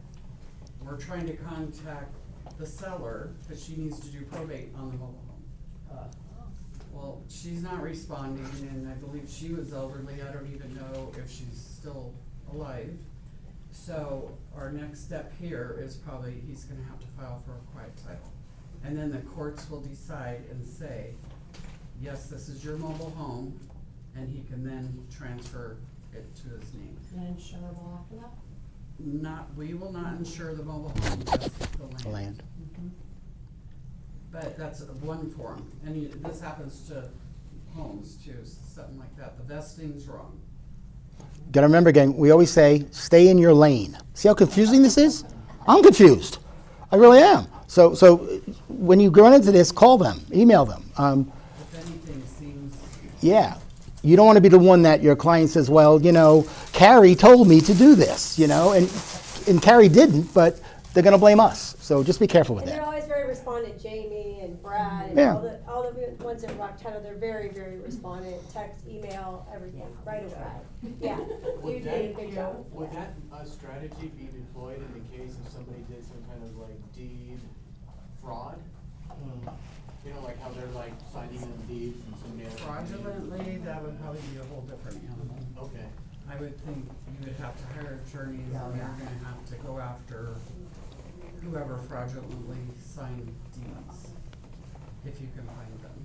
Speaker 7: we're trying to contact the seller, because she needs to do probate on the mobile home. Well, she's not responding, and I believe she was elderly, I don't even know if she's still alive. So, our next step here is probably, he's gonna have to file for a quiet title. And then the courts will decide and say, yes, this is your mobile home, and he can then transfer it to his name.
Speaker 6: Insurable after that?
Speaker 7: Not, we will not insure the mobile home, just the land.
Speaker 1: Land.
Speaker 7: But that's one form, and this happens to homes too, something like that, the vesting's wrong.
Speaker 1: Got to remember, gang, we always say, stay in your lane. See how confusing this is? I'm confused. I really am. So when you run into this, call them, email them.
Speaker 7: If anything seems,
Speaker 1: Yeah. You don't want to be the one that your client says, well, you know, Carrie told me to do this, you know, and Carrie didn't, but they're going to blame us. So just be careful with
Speaker 13: And they're
Speaker 1: that.
Speaker 13: always very respondent, Jamie and Brad and
Speaker 1: Yeah.
Speaker 13: all the ones at Rock Title, they're very, very respondent, text, email, everything, right away. Yeah, you
Speaker 12: Would
Speaker 13: did a good job.
Speaker 12: would that strategy be deployed in the case if somebody did some kind of like deed fraud? You know, like how they're like signing in deeds and somebody else.
Speaker 7: fraudulently, that would probably be a whole different animal.
Speaker 12: Okay.
Speaker 7: I would think you would have to hire attorneys, and you're gonna have to go after whoever fraudulently signed deeds, if you can find them.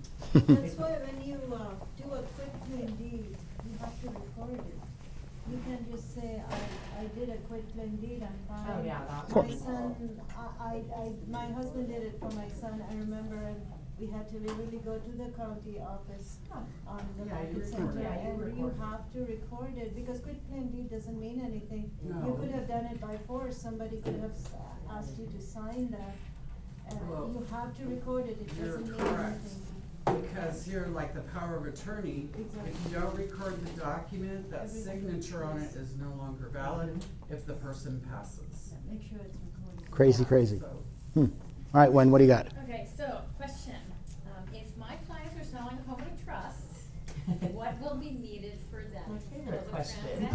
Speaker 4: That's why when you do a quick claim deed, you have to record it. You can just say, I did a quick claim deed, I'm fine.
Speaker 6: Oh, yeah, that
Speaker 4: My
Speaker 6: would be
Speaker 4: son,
Speaker 6: cool.
Speaker 4: my husband did it for my son, I remember, and we had to literally go to the county office on the
Speaker 7: Yeah, you
Speaker 4: market
Speaker 7: record
Speaker 4: center,
Speaker 7: it.
Speaker 6: Yeah, you
Speaker 4: and you
Speaker 6: record it.
Speaker 4: have to record it, because quick claim deed doesn't mean anything. You
Speaker 7: No.
Speaker 4: could have done it by force, somebody could have asked you to sign that,
Speaker 7: Well,
Speaker 4: you have to record it, it
Speaker 7: you're
Speaker 4: doesn't mean
Speaker 7: correct.
Speaker 4: anything.
Speaker 7: Because here, like the power of attorney, if you don't record the document, that signature on it is no longer valid if the person passes.
Speaker 4: Make sure it's recorded.
Speaker 1: Crazy, crazy.
Speaker 7: So,
Speaker 1: All right, Wen, what do you got?
Speaker 10: Okay, so, question, if my clients are selling a home in a trust, what will be needed for them?
Speaker 6: My favorite
Speaker 10: for the
Speaker 6: question.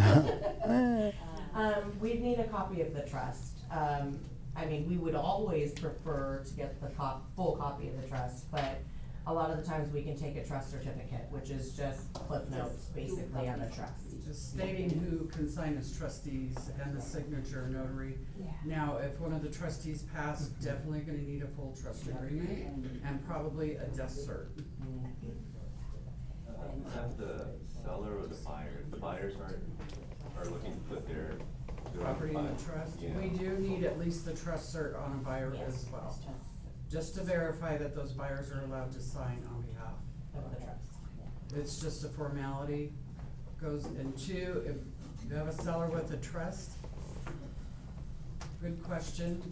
Speaker 10: transaction?
Speaker 6: We'd need a copy of the trust. I mean, we would always prefer to get the full copy of the trust, but a lot of the times we can take a trust certificate, which is just cliff notes, basically, on the trust.
Speaker 7: just stating who can sign as trustees and the signature notary. Now, if one of the trustees passed, definitely gonna need a full trust agreement and probably a death cert.
Speaker 14: Is that the seller or the buyer? The buyers are looking to put their
Speaker 7: Property in the trust.
Speaker 14: Yeah.
Speaker 7: We do need at least the trust cert on a buyer as well. Just to verify that those buyers are allowed to sign on behalf.
Speaker 6: Of the trust.
Speaker 7: It's just a formality. Goes, and two, if you have a seller with a trust, good question,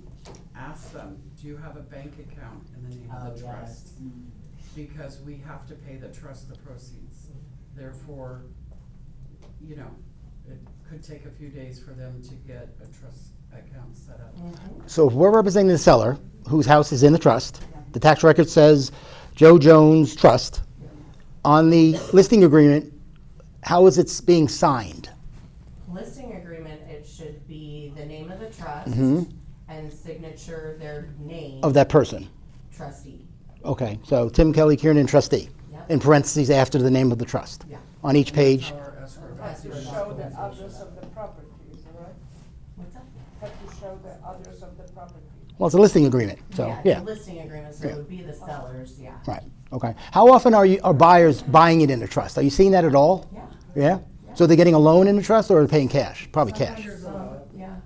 Speaker 7: ask them, do you have a bank account in the name of the
Speaker 6: Oh,
Speaker 7: trust?
Speaker 6: yes.
Speaker 7: because we have to pay the trust the proceeds. Therefore, you know, it could take a few days for them to get a trust account set up.
Speaker 1: So if we're representing the seller, whose house is in the trust, the tax record says Joe Jones Trust, on the listing agreement, how is it being signed?
Speaker 6: Listing agreement, it should be the name of the trust
Speaker 1: Mhm.
Speaker 6: and signature, their name.
Speaker 1: Of that person?
Speaker 6: Trustee.
Speaker 1: Okay, so Tim Kelly Kiernan, trustee,
Speaker 6: Yep.
Speaker 1: in parentheses after the name of the trust.
Speaker 6: Yeah.
Speaker 1: On each page.
Speaker 7: Our escrow
Speaker 9: Have to
Speaker 7: document.
Speaker 9: show the address of the property, is that right?
Speaker 6: What's that?
Speaker 9: Have to show the address of the property.
Speaker 1: Well, it's a listing agreement, so,
Speaker 6: It's
Speaker 1: yeah.
Speaker 6: a listing agreement, so it would be the sellers, yeah.
Speaker 1: Right, okay. How often are buyers buying it in a trust? Are you seeing that at all?
Speaker 6: Yeah.
Speaker 1: Yeah? So they're getting a loan in the trust or are they paying cash? Probably cash.
Speaker 7: Sometimes there's a loan.
Speaker 6: Yeah.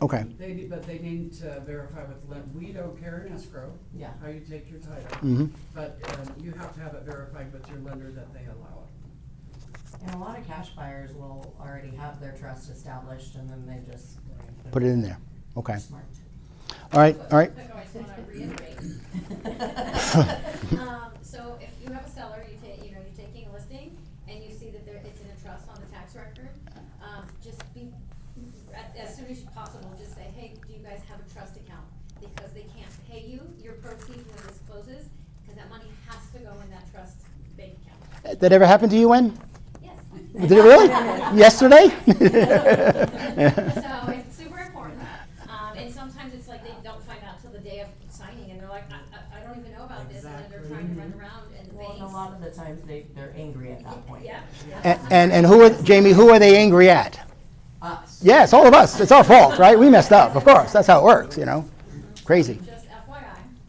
Speaker 1: Okay.
Speaker 7: But they need to verify with we don't care in escrow.
Speaker 6: Yeah.
Speaker 7: How you take your title.
Speaker 1: Mhm.
Speaker 7: But you have to have it verified with your lender that they allow it.
Speaker 6: And a lot of cash buyers will already have their trust established and then they just.
Speaker 1: Put it in there. Okay.
Speaker 6: Smart.
Speaker 1: All right, all right.
Speaker 10: I just wanna reiterate. So if you have a seller, you're taking a listing, and you see that it's in a trust on the tax record, just be, as soon as possible, just say, hey, do you guys have a trust account? Because they can't pay you your proceeds when this closes, because that money has to go in that trust bank account.
Speaker 1: That ever happened to you, Wen?
Speaker 10: Yes.
Speaker 1: Did it really? Yesterday?
Speaker 10: So it's super important, and sometimes it's like they don't find out till the day of signing, and they're like, I don't even know about this, and then they're trying to run around and the
Speaker 6: Well, and a
Speaker 10: banks.
Speaker 6: lot of the times they're angry at that point.
Speaker 10: Yeah.
Speaker 1: And who are, Jamie, who are they angry at?
Speaker 6: Us.
Speaker 1: Yeah, it's all of us. It's our fault, right? We messed up, of course. That's how it works, you know? Crazy.
Speaker 10: Just FYI.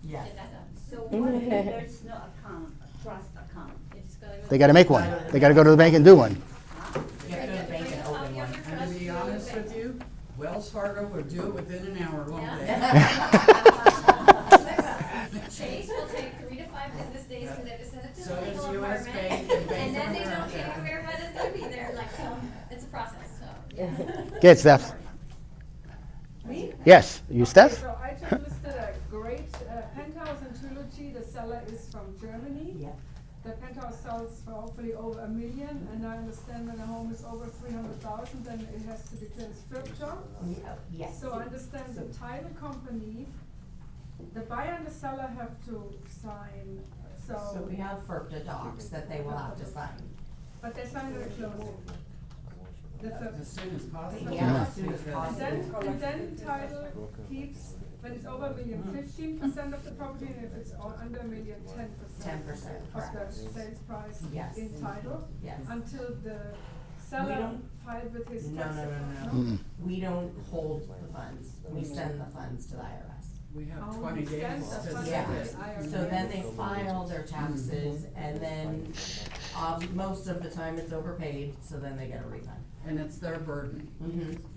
Speaker 6: Yes.
Speaker 10: Get that done.
Speaker 11: So what if there's no account, trust account?
Speaker 10: It's gotta go.
Speaker 1: They got to make one. They got to go to the bank and do one.
Speaker 6: You have to go to the bank and open one.
Speaker 7: And to be honest with you, Wells Fargo would do it within an hour, won't they?
Speaker 10: Chase will take 3 to 5 business days because they have to send it to
Speaker 7: So
Speaker 10: the legal
Speaker 7: does US
Speaker 10: department.
Speaker 7: Bank and Bank
Speaker 10: And then
Speaker 7: of
Speaker 10: they don't
Speaker 7: America.
Speaker 10: can't verify that it's gonna be there, like, so, it's a process, so, yeah.
Speaker 1: Get it, Steph.
Speaker 4: Me?
Speaker 1: Yes. You, Steph?
Speaker 4: So I just listed a great penthouse in Trilogy. The seller is from Germany.
Speaker 6: Yeah.
Speaker 4: The penthouse sells for hopefully over $1 million, and I understand when a home is over 300,000, then it has to be scripture.
Speaker 6: Yes.
Speaker 4: So I understand the title company, the buyer and the seller have to sign,
Speaker 6: So we have FERPTA docs that they will have to sign.
Speaker 4: but they sign at a closing.
Speaker 7: As soon as possible.
Speaker 6: Yeah, as soon as
Speaker 7: Because-
Speaker 6: possible.
Speaker 4: And then title keeps, when it's over $1 million, 15% of the property, and if it's under $1 million, 10%.
Speaker 6: 10%,
Speaker 4: Of
Speaker 6: correct.
Speaker 4: the sales price
Speaker 6: Yes.
Speaker 4: in title.
Speaker 6: Yes.
Speaker 4: Until the seller
Speaker 6: don't-
Speaker 4: filed with his
Speaker 6: No,
Speaker 4: tax
Speaker 6: no,
Speaker 4: account.
Speaker 6: no, no. We don't hold the funds. We send the funds to the IRS.
Speaker 7: We have
Speaker 4: Oh,
Speaker 7: 20
Speaker 4: we
Speaker 7: days
Speaker 4: send
Speaker 7: to
Speaker 4: the
Speaker 7: send
Speaker 4: funds
Speaker 6: Yeah,
Speaker 4: to
Speaker 7: it.
Speaker 4: the IRS.
Speaker 6: so then they file their taxes and then, most of the time it's overpaid, so then they get a refund.
Speaker 7: And it's their burden.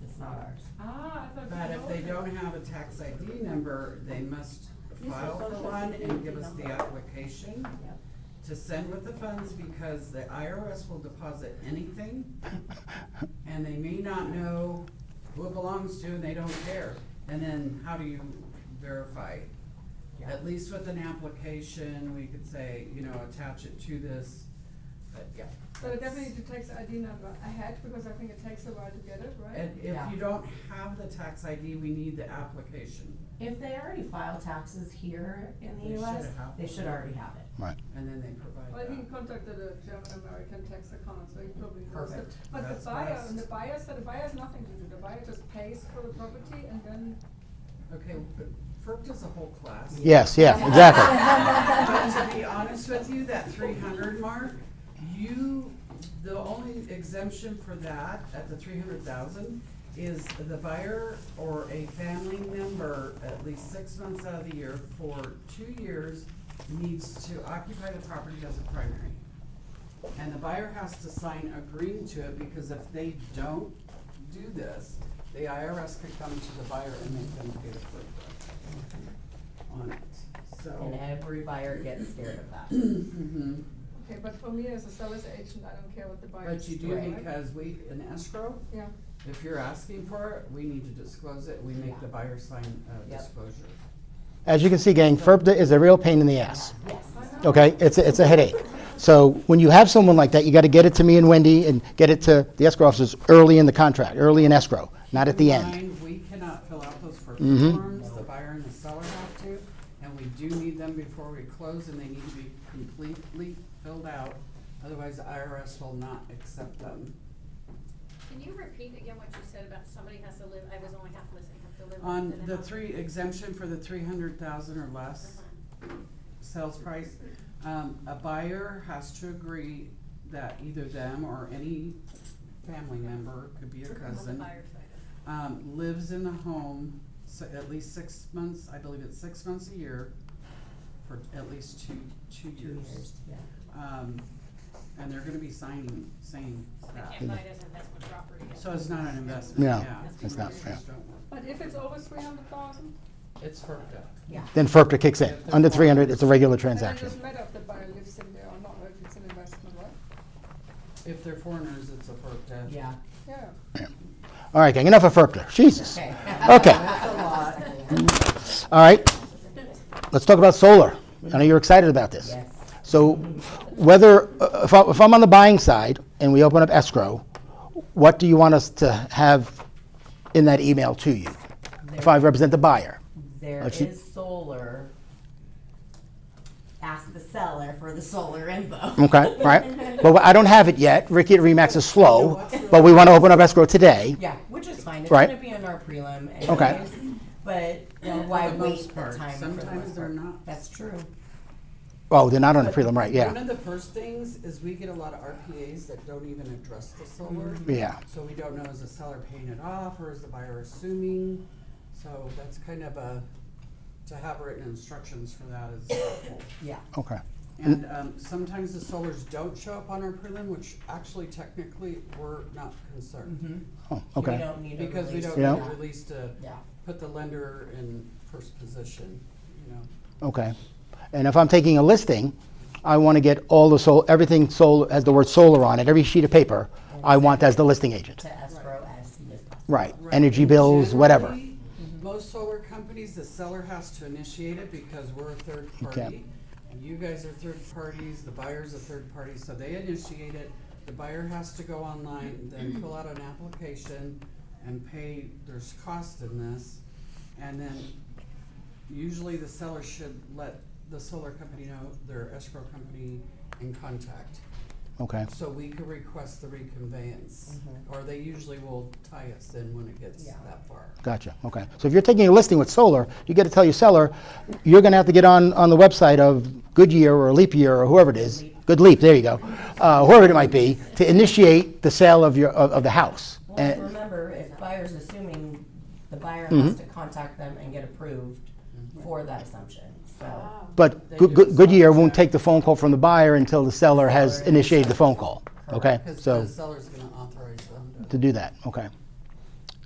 Speaker 6: It's not ours.
Speaker 4: Ah, I thought.
Speaker 7: But
Speaker 4: you
Speaker 7: if they
Speaker 4: know that.
Speaker 7: don't have a tax ID number, they must file for one and give us the application
Speaker 6: Yep.
Speaker 7: to send with the funds, because the IRS will deposit anything, and they may not know who it belongs to, and they don't care. And then how do you verify?
Speaker 6: Yeah.
Speaker 7: At least with an application, we could say, attach it to this, but yeah.
Speaker 4: So they definitely need to tax ID number ahead, because I think it takes a while to get it, right?
Speaker 7: And if you don't have the tax ID, we need the application,
Speaker 6: If they already file taxes here in
Speaker 7: They
Speaker 6: the US,
Speaker 7: should have.
Speaker 6: they should already have it.
Speaker 1: Right.
Speaker 7: and then they provide
Speaker 4: Well, he
Speaker 7: that.
Speaker 4: contacted a German-American tax accountant, so he probably knows it.
Speaker 6: Perfect.
Speaker 4: But
Speaker 7: That's
Speaker 4: the buyer,
Speaker 7: best.
Speaker 4: and the buyer said the buyer has nothing to do, the buyer just pays for the property and then.
Speaker 7: Okay, but FERC is a whole class.
Speaker 1: Yes, yeah, exactly.
Speaker 7: But to be honest with you, that 300 mark, the only exemption for that at the 300,000 is the buyer or a family member at least 6 months out of the year for 2 years needs to occupy the property as a primary. And the buyer has to sign agreeing to it, because if they don't do this, the IRS could come to the buyer and make them pay the FERC on it, so.
Speaker 6: And every buyer gets scared of that.
Speaker 7: Mhm.
Speaker 4: Okay, but for me as a seller's agent, I don't care what the buyer is.
Speaker 7: But you do,
Speaker 4: doing, right?
Speaker 7: because we, in escrow,
Speaker 4: Yeah.
Speaker 7: if you're asking for it, we need to disclose it, we make the buyer sign a
Speaker 6: Yep.
Speaker 7: disclosure.
Speaker 1: As you can see, gang, FERPTA is a real pain in the ass.
Speaker 6: Yes.
Speaker 4: I know.
Speaker 1: Okay, it's a headache. So when you have someone like that, you got to get it to me and Wendy and get it to the escrow officers early in the contract, early in escrow, not at the end.
Speaker 7: Mind, we cannot fill out those first
Speaker 1: Mhm.
Speaker 7: forms, the buyer and the seller have to, and we do need them before we close, and they need to be completely filled out, otherwise the IRS will not accept them.
Speaker 10: Can you repeat again what you said about somebody has to live, I was only half listening, have to live
Speaker 7: On
Speaker 10: within
Speaker 7: the
Speaker 10: house?
Speaker 7: exemption for the 300,000 or less sales price, a buyer has to agree that either them or any family member, could be a
Speaker 10: On the
Speaker 7: cousin,
Speaker 10: buyer side.
Speaker 7: lives in the home at least 6 months, I believe it's 6 months a year, for at least two years.
Speaker 6: Yeah.
Speaker 7: And they're gonna be saying
Speaker 10: They
Speaker 7: that.
Speaker 10: can't buy it as investment property.
Speaker 7: So it's not an investment,
Speaker 1: No,
Speaker 7: yeah.
Speaker 1: it's not,
Speaker 7: Investors
Speaker 1: yeah.
Speaker 7: don't work.
Speaker 12: But if it's over 300,000?
Speaker 7: It's FERPA.
Speaker 6: Yeah.
Speaker 1: Then FERPTA kicks in. Under 300, it's a regular
Speaker 12: And it
Speaker 1: transaction.
Speaker 12: doesn't matter if the buyer lives in there or not, or if it's an investment, right?
Speaker 7: If they're foreigners, it's a FERPA.
Speaker 6: Yeah.
Speaker 12: Yeah.
Speaker 1: All right, gang, enough of FERPTA. Jesus.
Speaker 6: Okay.
Speaker 1: Okay.
Speaker 6: That's a lot.
Speaker 1: All right. Let's talk about solar. I know you're excited about this.
Speaker 6: Yes.
Speaker 1: So whether, if I'm on the buying side and we open up escrow, what do you want us to have in that email to you? If I represent the buyer.
Speaker 6: There
Speaker 1: Let's see.
Speaker 6: is solar. Ask the seller for the solar info.
Speaker 1: Okay, right. But I don't have it yet. Ricky at Remax is slow, but we want to open up escrow today.
Speaker 6: Yeah, which is fine. It's
Speaker 1: Right.
Speaker 6: gonna be on our prelim anyways.
Speaker 1: Okay.
Speaker 6: But
Speaker 7: For
Speaker 6: why
Speaker 7: the
Speaker 6: wait
Speaker 7: most
Speaker 6: the
Speaker 7: part.
Speaker 6: time for the
Speaker 7: Sometimes
Speaker 6: most
Speaker 7: they're
Speaker 6: part?
Speaker 7: not.
Speaker 6: That's true.
Speaker 1: Oh, they're not on the prelim, right,
Speaker 7: One
Speaker 1: yeah.
Speaker 7: of the first things is we get a lot of RPAs that don't even address the solar.
Speaker 1: Yeah.
Speaker 7: So we don't know, is the seller paying it off or is the buyer assuming? So that's kind of to have written instructions for that is helpful.
Speaker 6: Yeah.
Speaker 1: Okay.
Speaker 7: And sometimes the solars don't show up on our prelim, which actually technically we're not concerned.
Speaker 1: Oh,
Speaker 6: We
Speaker 1: okay.
Speaker 6: don't need a
Speaker 7: Because we
Speaker 6: release.
Speaker 7: don't
Speaker 1: Yeah.
Speaker 7: need a release to
Speaker 6: Yeah.
Speaker 7: put the lender in first position, you know.
Speaker 1: Okay. And if I'm taking a listing, I want to get all the everything solar, has the word solar on it, every sheet of paper, I want as the listing agent.
Speaker 6: To escrow as soon as possible.
Speaker 1: Right.
Speaker 7: Right.
Speaker 1: Energy
Speaker 7: And
Speaker 1: bills, whatever.
Speaker 7: generally, most solar companies, the seller has to initiate it because we're a third
Speaker 1: Okay.
Speaker 7: party. And you guys are third parties, the buyer's a third party, so they initiate it. The buyer has to go online, then fill out an application and pay, there's cost in this. And then usually the seller should let the solar company know, their escrow company in contact.
Speaker 1: Okay.
Speaker 7: So we could request the reconveyance, or they usually will tie us in when it gets
Speaker 6: Yeah.
Speaker 7: that far.
Speaker 1: Gotcha. Okay. So if you're taking a listing with solar, you got to tell your seller, you're going to have to get on the website of Goodyear or Leap Year or whoever it is. Good Leap. There you go. Whoever it might be to initiate the sale of the house.
Speaker 6: Well,
Speaker 1: And-
Speaker 6: remember, if buyer's assuming, the buyer
Speaker 1: Mm-hmm.
Speaker 6: has to contact them and get approved for that assumption, so.
Speaker 1: But
Speaker 7: They do a
Speaker 1: Goodyear
Speaker 7: soft
Speaker 1: won't
Speaker 7: check.
Speaker 1: take the phone call from the buyer until the seller has
Speaker 6: Seller
Speaker 1: initiated the phone call. Okay.
Speaker 7: Because
Speaker 1: So
Speaker 7: the seller's gonna authorize them
Speaker 1: to do that. Okay.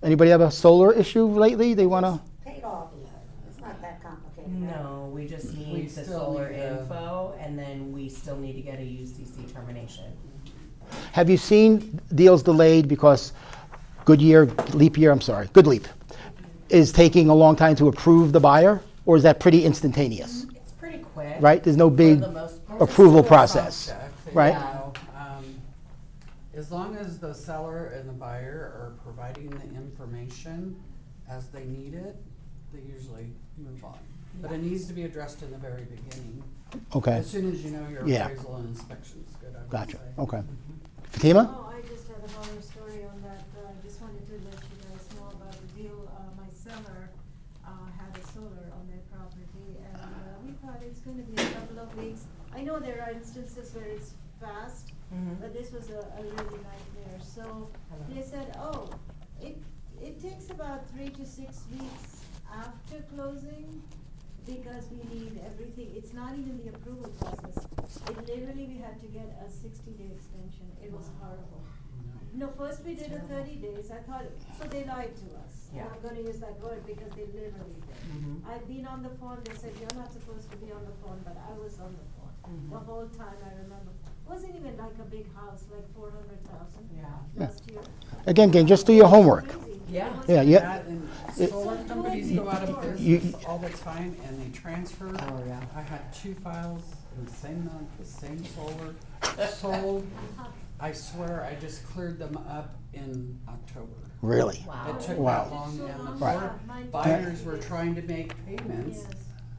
Speaker 1: Anybody have a solar issue lately? They want to?
Speaker 11: Paid off, it's not that complicated. right?
Speaker 6: No, we just
Speaker 7: We
Speaker 6: need the
Speaker 7: still
Speaker 6: solar
Speaker 7: need the-
Speaker 6: info, and then we still need to get a UCC termination.
Speaker 1: Have you seen deals delayed because Good Leap is taking a long time to approve the buyer, or is that pretty instantaneous?
Speaker 6: It's pretty quick.
Speaker 1: Right? There's no
Speaker 6: For
Speaker 1: big
Speaker 6: the most part.
Speaker 1: approval
Speaker 7: Soft
Speaker 1: process,
Speaker 7: check,
Speaker 1: right?
Speaker 7: you know, as long as the seller and the buyer are providing the information as they need it, they usually move on. But it needs to be addressed in the very beginning.
Speaker 1: Okay.
Speaker 7: As soon as you know your
Speaker 1: Yeah.
Speaker 7: appraisal and inspection's good, I would
Speaker 1: Gotcha.
Speaker 7: say.
Speaker 1: Okay. Fatima?
Speaker 4: Oh, I just had a horror story on that. I just wanted to let you guys know about the deal. My seller had a solar on their property, and we thought it's going to be a couple of weeks. I know there are instances where it's fast, but this was a really nightmare. So they said, oh, it takes about 3 to 6 weeks after closing, because we need everything. It's not even the approval process. It literally, we had to get a 60-day extension. It was horrible. No, first we did a 30 days. I thought, so they lied to us.
Speaker 6: Yeah.
Speaker 4: I'm gonna use that word because they literally did. I've been on the phone, they said, you're not supposed to be on the phone, but I was on the phone. The whole time, I remember. Wasn't even like a big house, like 400,000
Speaker 6: Yeah.
Speaker 4: last year.
Speaker 1: Again, gang, just do your homework.
Speaker 4: Crazy.
Speaker 6: Yeah.
Speaker 1: Yeah, yeah.
Speaker 7: That and solar companies go out of business all the time and they transfer.
Speaker 6: Oh, yeah.
Speaker 7: I had 2 files in the same month, the same solar, sold. I swear, I just cleared them up in October.
Speaker 1: Really?
Speaker 6: Wow.
Speaker 7: It took
Speaker 1: Wow.
Speaker 7: that long, and the
Speaker 1: Right.
Speaker 7: poor buyers were trying to make payments,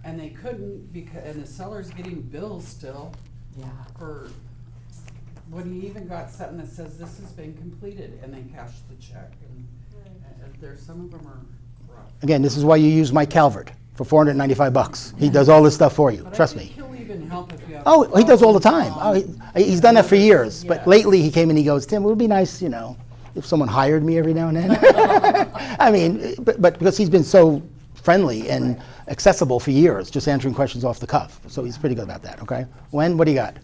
Speaker 7: and they couldn't because, and the seller's getting bills still
Speaker 6: Yeah.
Speaker 7: for, when he even got something that says this has been completed, and they cashed the check, and there's, some of them are rough.
Speaker 1: Again, this is why you use Mike Calvert for $495. He does all this stuff for you.
Speaker 7: But
Speaker 1: Trust
Speaker 7: I
Speaker 1: me.
Speaker 7: think he'll even help if you have.
Speaker 1: Oh, he does all the time. Oh, he's done that for years. But
Speaker 7: Yes.
Speaker 1: lately he came and he goes, Tim, it would be nice, if someone hired me every now and then. I mean, but because he's been so friendly and accessible for years, just answering questions off the cuff. So he's pretty good about that, okay? When? What do you got?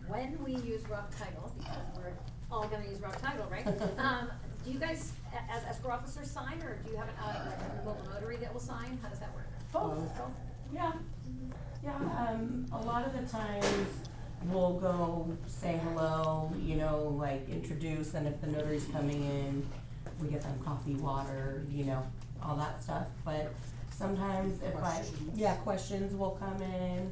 Speaker 10: When we use ROC title, because we're all gonna use ROC title, right? Do you guys, as escrow officers, sign, or do you have a local notary that will sign? How does that work?
Speaker 6: Both. Yeah. Yeah, a lot of the times we'll go say hello, like introduce, and if the notary's coming in, we get them coffee, water, all that stuff. But sometimes questions will come in.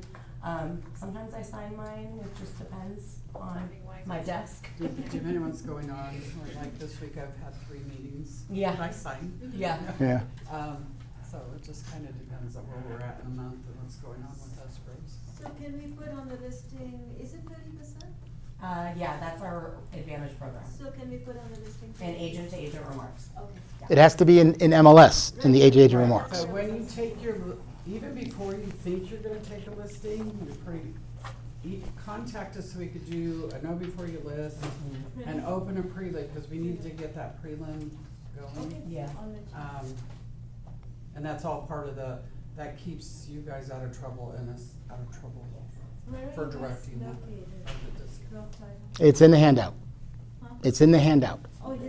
Speaker 6: Sometimes I sign mine, it just depends on my desk.
Speaker 7: Depending on what's going on, like this week I've had 3 meetings.
Speaker 6: Yeah.
Speaker 7: I sign.
Speaker 6: Yeah.
Speaker 1: Yeah.
Speaker 7: So it just kind of depends on where we're at in a month and what's going on with escrows.
Speaker 4: So can we put on the listing, is it 30%?
Speaker 6: Yeah, that's our Advantage program.
Speaker 4: So can we put on the listing?
Speaker 6: And agent-to-agent remarks.
Speaker 4: Okay.
Speaker 1: It has to be in MLS, in the agent remarks.
Speaker 7: So when you take even before you think you're gonna take a listing, contact us so we could do a know before you list and open a prelim, because we need to get that prelim going.
Speaker 6: Yeah.
Speaker 7: And that's all part of that keeps you guys out of trouble and us out of trouble for directing that.
Speaker 1: It's in the handout. It's in the handout.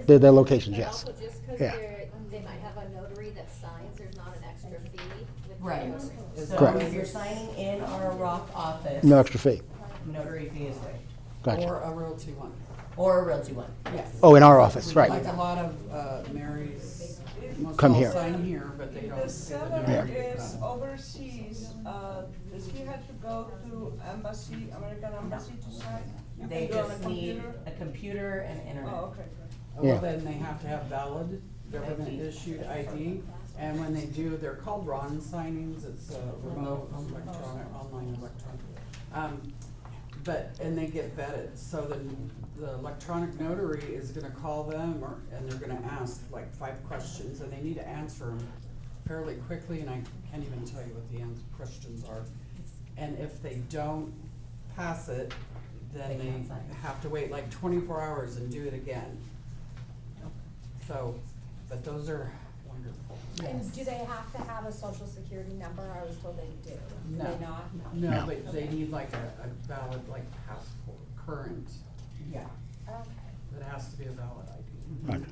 Speaker 1: Their locations,
Speaker 10: And
Speaker 1: yes.
Speaker 10: also, just because
Speaker 1: Yeah.
Speaker 10: they might have a notary that signs, there's not an extra fee with the
Speaker 6: Right.
Speaker 10: notary.
Speaker 6: So
Speaker 1: Correct.
Speaker 6: if you're signing in our ROC office.
Speaker 1: No extra fee.
Speaker 6: Notary fee is waived.
Speaker 1: Gotcha.
Speaker 7: Or a realty one.
Speaker 6: Or a realty one.
Speaker 7: Yes.
Speaker 1: Oh, in our office, right.
Speaker 7: Like a lot of Marys, most
Speaker 1: Come
Speaker 7: all
Speaker 1: here.
Speaker 7: sign here, but they don't.
Speaker 9: The seller
Speaker 1: Yeah.
Speaker 9: is overseas, does he have to go to embassy, American embassy to sign? You
Speaker 6: They
Speaker 9: can do it on
Speaker 6: just
Speaker 9: a
Speaker 6: need
Speaker 9: computer?
Speaker 6: a computer and internet.
Speaker 9: Oh, okay.
Speaker 7: Well,
Speaker 1: Yeah.
Speaker 7: then they have to have valid government issued ID, and when they do, they're called RON signings, it's remote electronic, online electronic. And they get vetted, so the electronic notary is gonna call them, and they're gonna ask like 5 questions, and they need to answer them fairly quickly, and I can't even tell you what the questions are. And if they don't pass it, then
Speaker 6: They
Speaker 7: they
Speaker 6: can't sign.
Speaker 7: have to wait like 24 hours and do it again. So, but those are wonderful.
Speaker 5: And do they have to have a social security number? I was told they do. Do
Speaker 7: No.
Speaker 5: they not?
Speaker 7: No,
Speaker 1: No.
Speaker 7: but they need like a valid, like passport, current,
Speaker 6: Yeah.
Speaker 5: Okay.
Speaker 7: it has to be a valid ID.
Speaker 1: Right.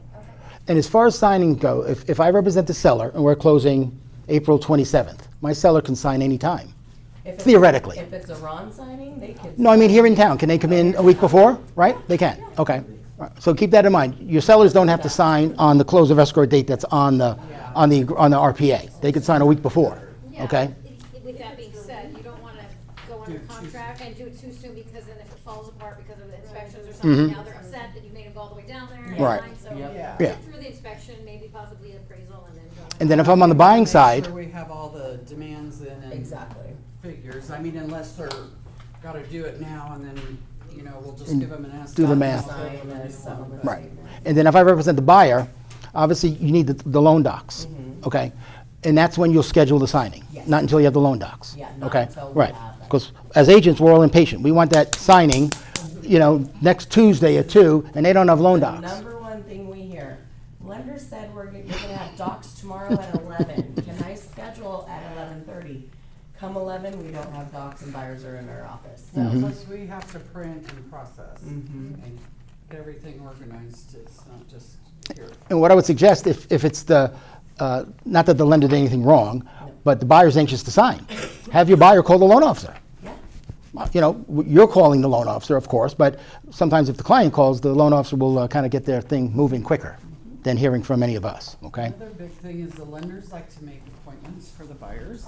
Speaker 1: And as far as signing go, if I represent the seller and we're closing April 27th, my seller can sign anytime.
Speaker 6: If it's-
Speaker 1: Theoretically.
Speaker 6: If it's a RON signing, they could.
Speaker 1: No, I mean here in town. Can they come in a week before? Right? They can. Okay. Right. So keep that in mind. Your sellers don't have to sign on the close of escrow date that's on the RPA. They could sign a week before.
Speaker 10: Yeah,
Speaker 1: Okay.
Speaker 10: With that being said, you don't wanna go under contract and do it too soon, because then if it falls apart because of the inspections or something, now they're upset that you made them go all the way down there. and
Speaker 1: Right.
Speaker 10: fine, So
Speaker 7: Yeah.
Speaker 1: Yeah.
Speaker 10: get through the inspection, maybe possibly appraisal, and then go.
Speaker 1: And then if I'm on the buying
Speaker 7: Make
Speaker 1: side,
Speaker 7: sure we have all the demands in and
Speaker 6: Exactly.
Speaker 7: figures, I mean, unless they're, gotta do it now, and then, we'll just
Speaker 1: And
Speaker 7: give them an estimate.
Speaker 1: do the math.
Speaker 6: Sign a settlement
Speaker 1: right.
Speaker 6: agreement.
Speaker 1: And then if I represent the buyer, obviously you need the loan docs. Okay. And that's when you'll schedule the signing.
Speaker 6: Yes.
Speaker 1: Not until you have the loan docs.
Speaker 6: Yeah, not
Speaker 1: Okay.
Speaker 6: until we
Speaker 1: Right.
Speaker 6: have them.
Speaker 1: Because as agents, we're all impatient. We want that signing, next Tuesday at 2, and they don't have loan
Speaker 6: The
Speaker 1: docs.
Speaker 6: number one thing we hear, lender said you're gonna have docs tomorrow at 11. Can I schedule at 11:30? Come 11, we don't have docs and buyers are in our office. So,
Speaker 7: Plus, we have to print and process and get everything organized, it's not just here.
Speaker 1: And what I would suggest, if it's not that the lender did anything wrong, but the buyer's anxious to sign, have your buyer call the loan officer.
Speaker 6: yeah,
Speaker 1: you're calling the loan officer, of course, but sometimes if the client calls, the loan officer will kind of get their thing moving quicker than hearing from any of us, okay?
Speaker 7: Another big thing is the lenders like to make appointments for the buyers.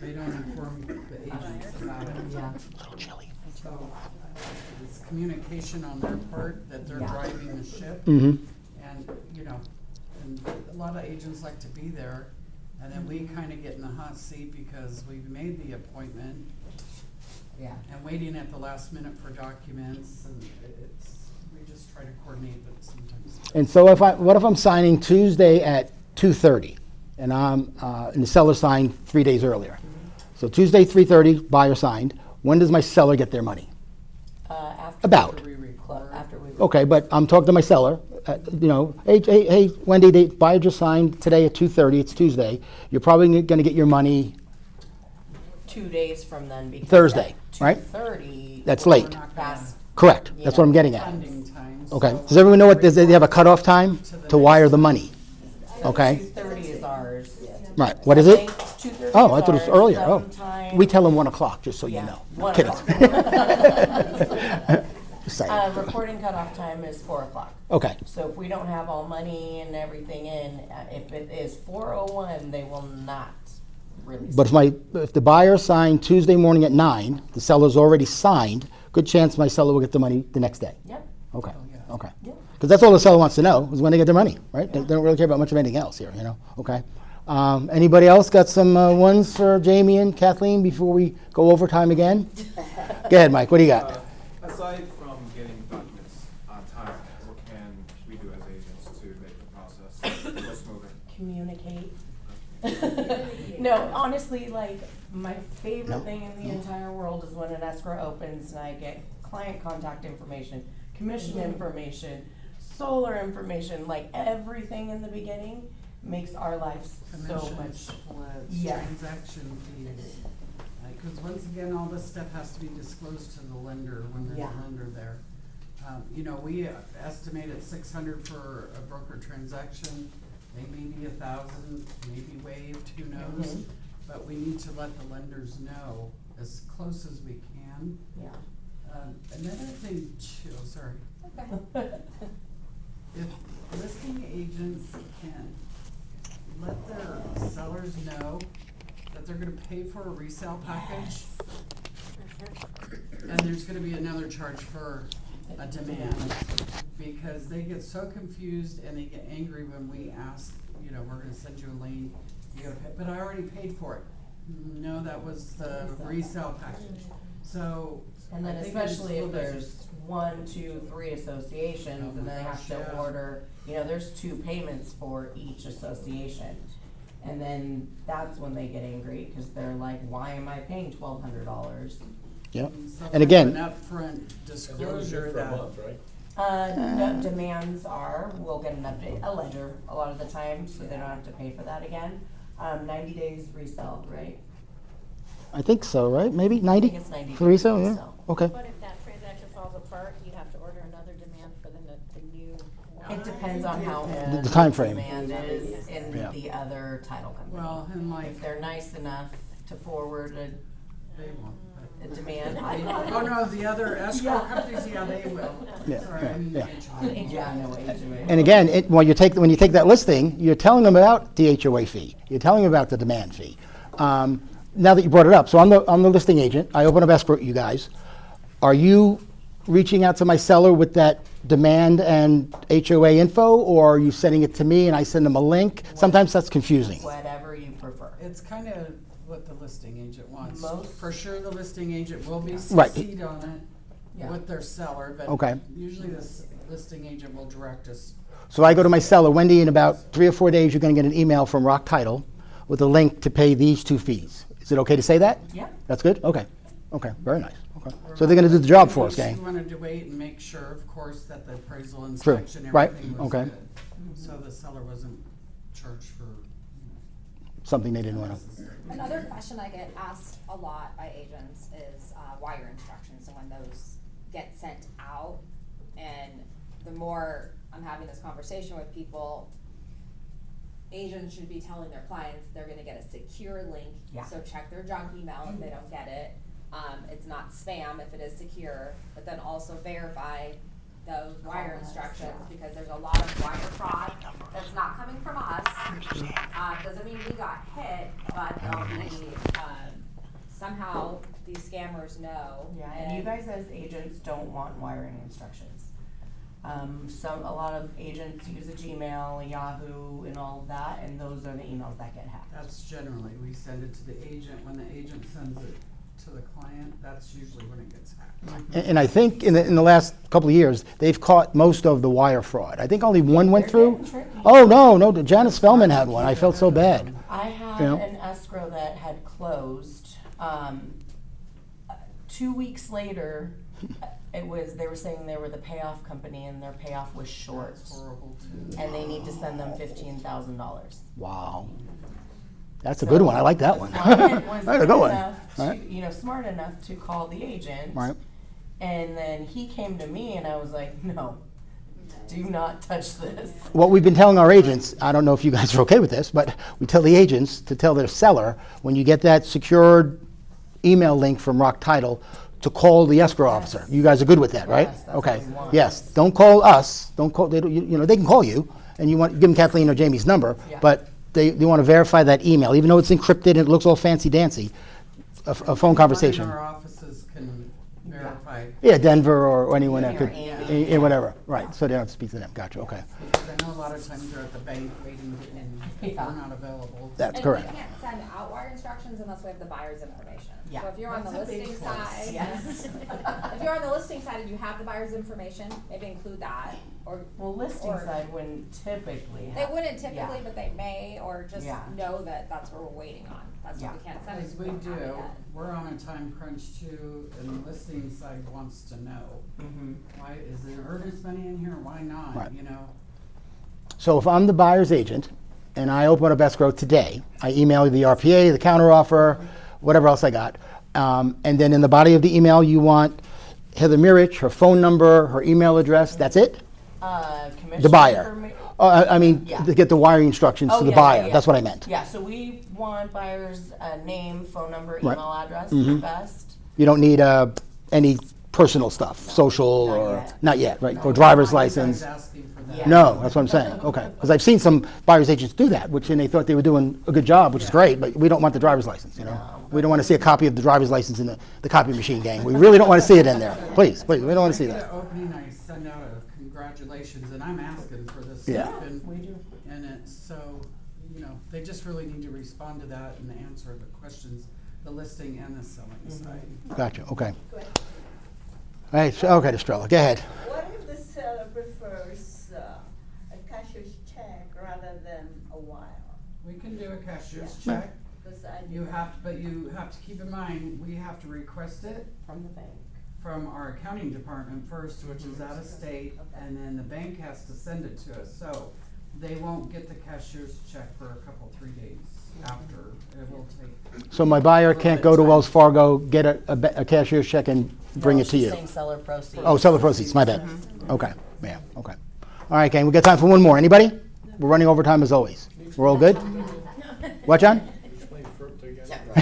Speaker 7: They don't inform the agents about it.
Speaker 6: Yeah.
Speaker 1: It's a little chilly.
Speaker 7: So it's communication on their part that they're driving the ship.
Speaker 1: Mm-hmm.
Speaker 7: And, and a lot of agents like to be there. And then we kind of get in the hot seat because we've made the appointment.
Speaker 6: Yeah.
Speaker 7: And waiting at the last minute for documents, and we just try to coordinate, but sometimes.
Speaker 1: And so what if I'm signing Tuesday at 2:30, and the seller signed 3 days earlier? So Tuesday, 3:30, buyer signed. When does my seller get their money?
Speaker 6: After
Speaker 1: About.
Speaker 6: After we
Speaker 1: Okay, but I'm talking to my seller. Hey, Wendy, the buyer just signed today at 2:30. It's Tuesday. You're probably going to get your money
Speaker 6: 2 days from then. Because
Speaker 1: Thursday, right?
Speaker 6: 2:30.
Speaker 1: That's late.
Speaker 6: Past.
Speaker 1: Correct. That's what I'm getting at.
Speaker 7: Funding times.
Speaker 1: Okay. Does everyone know what they have a cutoff time to wire the money? Okay.
Speaker 6: 2:30 is ours.
Speaker 1: Right. What is it?
Speaker 6: 2:30
Speaker 1: Oh, I
Speaker 6: is
Speaker 1: thought it was
Speaker 6: ours.
Speaker 1: earlier. Oh,
Speaker 6: Sometime-
Speaker 1: we tell them 1 o'clock, just so you
Speaker 6: Yeah,
Speaker 1: know.
Speaker 6: 1
Speaker 1: Kidding.
Speaker 6: o'clock.
Speaker 1: Just saying.
Speaker 6: Reporting cutoff time is 4 o'clock.
Speaker 1: Okay.
Speaker 6: So if we don't have all money and everything in, if it is 4:01, they will not release.
Speaker 1: But if the buyer signed Tuesday morning at 9, the seller's already signed, good chance my seller will get the money the next day.
Speaker 6: Yep.
Speaker 1: Okay. Okay.
Speaker 6: Yep.
Speaker 1: Because that's all the seller wants to know is when they get their money, right? They don't really care about much of anything else here, Okay. Anybody else got some ones for Jamie and Kathleen before we go overtime again? Go ahead, Mike. What do you got?
Speaker 15: Aside from getting documents on time, what can we do as agents to make the process go smoother?
Speaker 6: Communicate. No, honestly, like, my favorite thing in the entire world is when an escrow opens and I get client contact information, commission information, solar information, like everything in the beginning makes our lives so
Speaker 7: Commission
Speaker 6: much.
Speaker 7: splits, transaction fees. Because once again, all this stuff has to be disclosed to the lender when there's a lender there. We estimated 600 for a broker transaction. They may be 1,000, maybe waived, who knows? But we need to let the lenders know as close as we can.
Speaker 6: Yeah.
Speaker 7: Another thing too, sorry. If listing agents can let their sellers know that they're gonna pay for a resale package, and there's gonna be another charge for a demand, because they get so confused and they get angry when we ask, we're gonna send you a lien, you gotta pay, but I already paid for it. No, that was the resale package. So.
Speaker 6: And then
Speaker 7: I think it's
Speaker 6: especially
Speaker 7: a
Speaker 6: if
Speaker 7: little bit-
Speaker 6: there's 1, 2, 3 associations, and they have to order, there's 2 payments for each association. And then that's when they get angry, because they're like, why am I paying $1,200?
Speaker 1: Yep.
Speaker 7: Some
Speaker 1: And again,
Speaker 7: kind of an upfront disclosure that.
Speaker 6: No, demands we'll get an update, a ledger a lot of the time, so they don't have to pay for that again. 90 days resell, right?
Speaker 1: I think so, right? Maybe 90?
Speaker 6: I think it's 90
Speaker 1: For resale,
Speaker 6: days
Speaker 1: yeah.
Speaker 6: resale.
Speaker 1: Okay.
Speaker 16: But if that transaction falls apart, you have to order another demand for the new.
Speaker 6: It depends on how
Speaker 1: The
Speaker 6: old
Speaker 1: time frame.
Speaker 6: demand is in
Speaker 1: Yeah.
Speaker 6: the other title company.
Speaker 7: Well, and
Speaker 6: If they're nice enough to forward
Speaker 7: they won't.
Speaker 6: a demand.
Speaker 7: Oh, no, the other escrow companies, yeah, they will.
Speaker 1: Yeah,
Speaker 7: Sorry, I mean,
Speaker 1: yeah.
Speaker 6: Yeah, no, HOA.
Speaker 1: And again, when you take that listing, you're telling them about the HOA fee. You're telling them about the demand fee. Now that you brought it up, so I'm the listing agent. I open up escrow, you guys. Are you reaching out to my seller with that demand and HOA info, or are you sending it to me and I send them a link? Sometimes that's confusing.
Speaker 6: Whatever you prefer.
Speaker 7: It's kind of what the listing agent wants.
Speaker 6: Most-
Speaker 7: For sure, the listing agent will be
Speaker 1: Right.
Speaker 7: CC'd on it
Speaker 6: Yeah.
Speaker 7: with their seller, but
Speaker 1: Okay.
Speaker 7: usually the listing agent will direct us.
Speaker 1: So I go to my seller, Wendy, in about 3 or 4 days, you're going to get an email from ROC Title with a link to pay these 2 fees. Is it okay to say that?
Speaker 6: Yeah.
Speaker 1: That's good? Okay. Okay, very nice. Okay. So they're going to do the job for us, gang.
Speaker 7: She wanted to wait and make sure, of course, that the appraisal
Speaker 1: True.
Speaker 7: inspection,
Speaker 1: Right.
Speaker 7: everything was
Speaker 1: Okay.
Speaker 7: good. So the seller wasn't charged for.
Speaker 1: Something they didn't want to.
Speaker 5: Another question I get asked a lot by agents is wire instructions and when those get sent out. And the more I'm having this conversation with people, agents should be telling their clients they're gonna get a secure link.
Speaker 6: Yeah.
Speaker 5: So check their junk email if they don't get it. it's not spam if it is secure, but then also verify those wire instructions, because there's a lot of wire fraud that's not coming from us. Doesn't mean we got hit, but they'll be, somehow these scammers know.
Speaker 6: Yeah, and you guys as agents don't want wiring instructions. A lot of agents use a Gmail, a Yahoo, and all of that, and those are the emails that get hacked.
Speaker 7: That's generally, we send it to the agent. When the agent sends it to the client, that's usually when it gets hacked.
Speaker 1: And I think in the last couple of years, they've caught most of the wire fraud. I think only one went through. Oh, no, Janice Spellman had one. I felt so bad.
Speaker 6: I had
Speaker 1: You know?
Speaker 6: an escrow that had closed. 2 weeks later, they were saying they were the payoff company and their payoff was short.
Speaker 7: That's horrible too.
Speaker 6: And they need to send them $15,000.
Speaker 1: Wow. That's a good one. I like that one.
Speaker 6: Client was
Speaker 1: That's a good one.
Speaker 6: enough to,
Speaker 1: Right.
Speaker 6: smart enough to call the agent.
Speaker 1: Right.
Speaker 6: And then he came to me and I was like, no, do not touch this.
Speaker 1: What we've been telling our agents, I don't know if you guys are okay with this, but we tell the agents to tell their seller, when you get that secured email link from ROC Title, to call the escrow officer. You guys are good with that, right?
Speaker 6: Yes, that's
Speaker 1: Okay.
Speaker 6: what we want.
Speaker 1: Yes. Don't call us. Don't call. They don't, they can call you, and you want give them Kathleen or Jamie's number,
Speaker 6: Yeah.
Speaker 1: but they want to verify that email, even though it's encrypted and it looks all fancy dancy. A phone conversation.
Speaker 7: Our offices can verify.
Speaker 1: Yeah, Denver or anyone that
Speaker 6: Or
Speaker 1: could,
Speaker 6: Andy.
Speaker 1: whatever. Right. So they don't have to speak to them. Gotcha. Okay.
Speaker 7: Because I know a lot of times they're at the bank waiting and they're not available.
Speaker 1: That's
Speaker 5: And
Speaker 1: correct.
Speaker 5: we can't send out wire instructions unless we have the buyer's information.
Speaker 6: Yeah.
Speaker 5: So if you're on the
Speaker 7: That's a big
Speaker 5: listing
Speaker 7: plus.
Speaker 5: side,
Speaker 6: Yes.
Speaker 5: if you're on the listing side and you have the buyer's information, maybe include that, or.
Speaker 6: Well, listing
Speaker 5: or-
Speaker 6: side wouldn't typically
Speaker 5: They
Speaker 6: have.
Speaker 5: wouldn't typically,
Speaker 6: Yeah.
Speaker 5: but they may, or just
Speaker 6: Yeah.
Speaker 5: know that that's what we're waiting on. That's what we can't send.
Speaker 7: As
Speaker 5: is
Speaker 7: we
Speaker 5: don't have it
Speaker 7: do,
Speaker 5: yet.
Speaker 7: we're on a time crunch too, and the listing side wants to know, why, is there earnest money in here, why not,
Speaker 1: Right. So if I'm the buyer's agent and I open up escrow today, I email the RPA, the counteroffer, whatever else I got, and then in the body of the email you want Heather Mirich, her phone number, her email address. That's it.
Speaker 6: Commission
Speaker 1: The buyer. I mean,
Speaker 6: Yeah.
Speaker 1: to get the wiring instructions to the buyer. That's what I meant.
Speaker 6: Yeah, so we want buyer's name, phone number,
Speaker 1: Right.
Speaker 6: email address,
Speaker 1: Mhm.
Speaker 6: best.
Speaker 1: You don't need any personal stuff, social
Speaker 6: not
Speaker 1: or
Speaker 6: yet.
Speaker 1: not yet, right? Or driver's
Speaker 7: Why are you guys
Speaker 1: license.
Speaker 7: asking for that?
Speaker 1: No, that's what I'm saying. Okay, because I've seen some buyer's agents do that, and they thought they were doing a good job, which is great. But we don't want the driver's license. We don't want to see a copy of the driver's license in the copy machine gang. We really don't want to see it in there. Please, we don't want to see
Speaker 7: When I
Speaker 1: that.
Speaker 7: get an opening, I send out a congratulations, and I'm asking for this
Speaker 1: Yeah.
Speaker 7: stuff
Speaker 6: We do.
Speaker 7: in it, so, they just really need to respond to that and answer the questions, the listing and the selling side.
Speaker 1: Gotcha. Okay. All right. So, okay, Estrella, go ahead.
Speaker 11: What if the seller prefers a cashier's check rather than a wire?
Speaker 7: We can do a cashier's
Speaker 11: Yeah.
Speaker 7: check.
Speaker 11: Because I
Speaker 7: You have to keep in mind, we have to request it
Speaker 6: From the bank.
Speaker 7: from our accounting department first, which is out of state, and then the bank has to send it to us. So they won't get the cashier's check for a couple, 3 days after. It will take.
Speaker 1: So my buyer can't go to Wells Fargo, get a cashier's check, and bring
Speaker 6: No,
Speaker 1: it to
Speaker 6: she's
Speaker 1: you.
Speaker 6: saying seller proceeds.
Speaker 1: Oh, seller proceeds. My bad. Okay. Yeah. Okay. All right, gang. We got time for one more. Anybody? We're running over time as always. We're all good. What, John?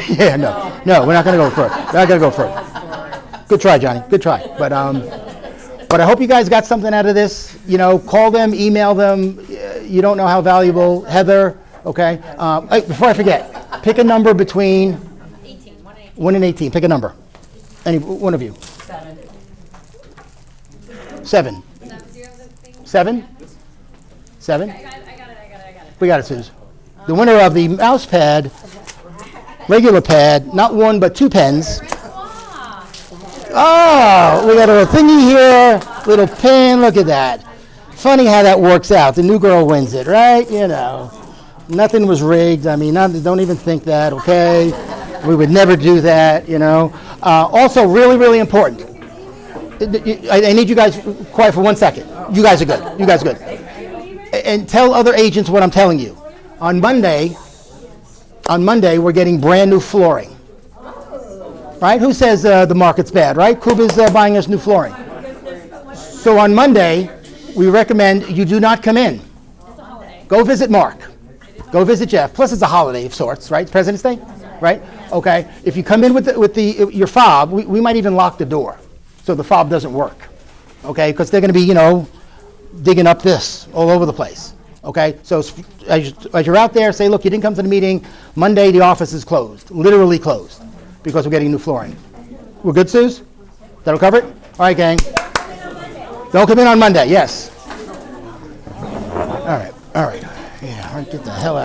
Speaker 1: Yeah. No. We're not going to go further. We're not going to go further. Good try, Johnny. Good try. But I hope you guys got something out of this. Call them, email them. You don't know how valuable. Heather. Okay. Hey, before I forget, pick a number between 1 and 18. Pick a number. Any one of you.
Speaker 6: 7.
Speaker 1: 7. 7? 7?
Speaker 16: I got it.
Speaker 1: We got it, Suze. The winner of the mouse pad, regular pad, not one but 2 pens. Oh, we got a little thingy here, little pin. Look at that. Funny how that works out. The new girl wins it, right? Nothing was rigged. I mean, don't even think that, okay? We would never do that, Also, really, really important. I need you guys quiet for 1 second. You guys are good. You guys are good. And tell other agents what I'm telling you. On Monday, we're getting brand new flooring. Right? Who says the market's bad, right? Kuba's buying us new flooring. So on Monday, we recommend you do not come in. Go visit Mark. Go visit Jeff. Plus, it's a holiday of sorts, right? It's President's Day, right? Okay. If you come in with your fob, we might even lock the door so the fob doesn't work, okay? Because they're going to be, digging up this all over the place, okay? So as you're out there, say, look, you didn't come to the meeting. Monday, the office is closed, literally closed, because we're getting new flooring. We're good, Suze? That'll cover it? All right, gang. Don't come in on Monday, yes. All right. Yeah, all right, get the hell out.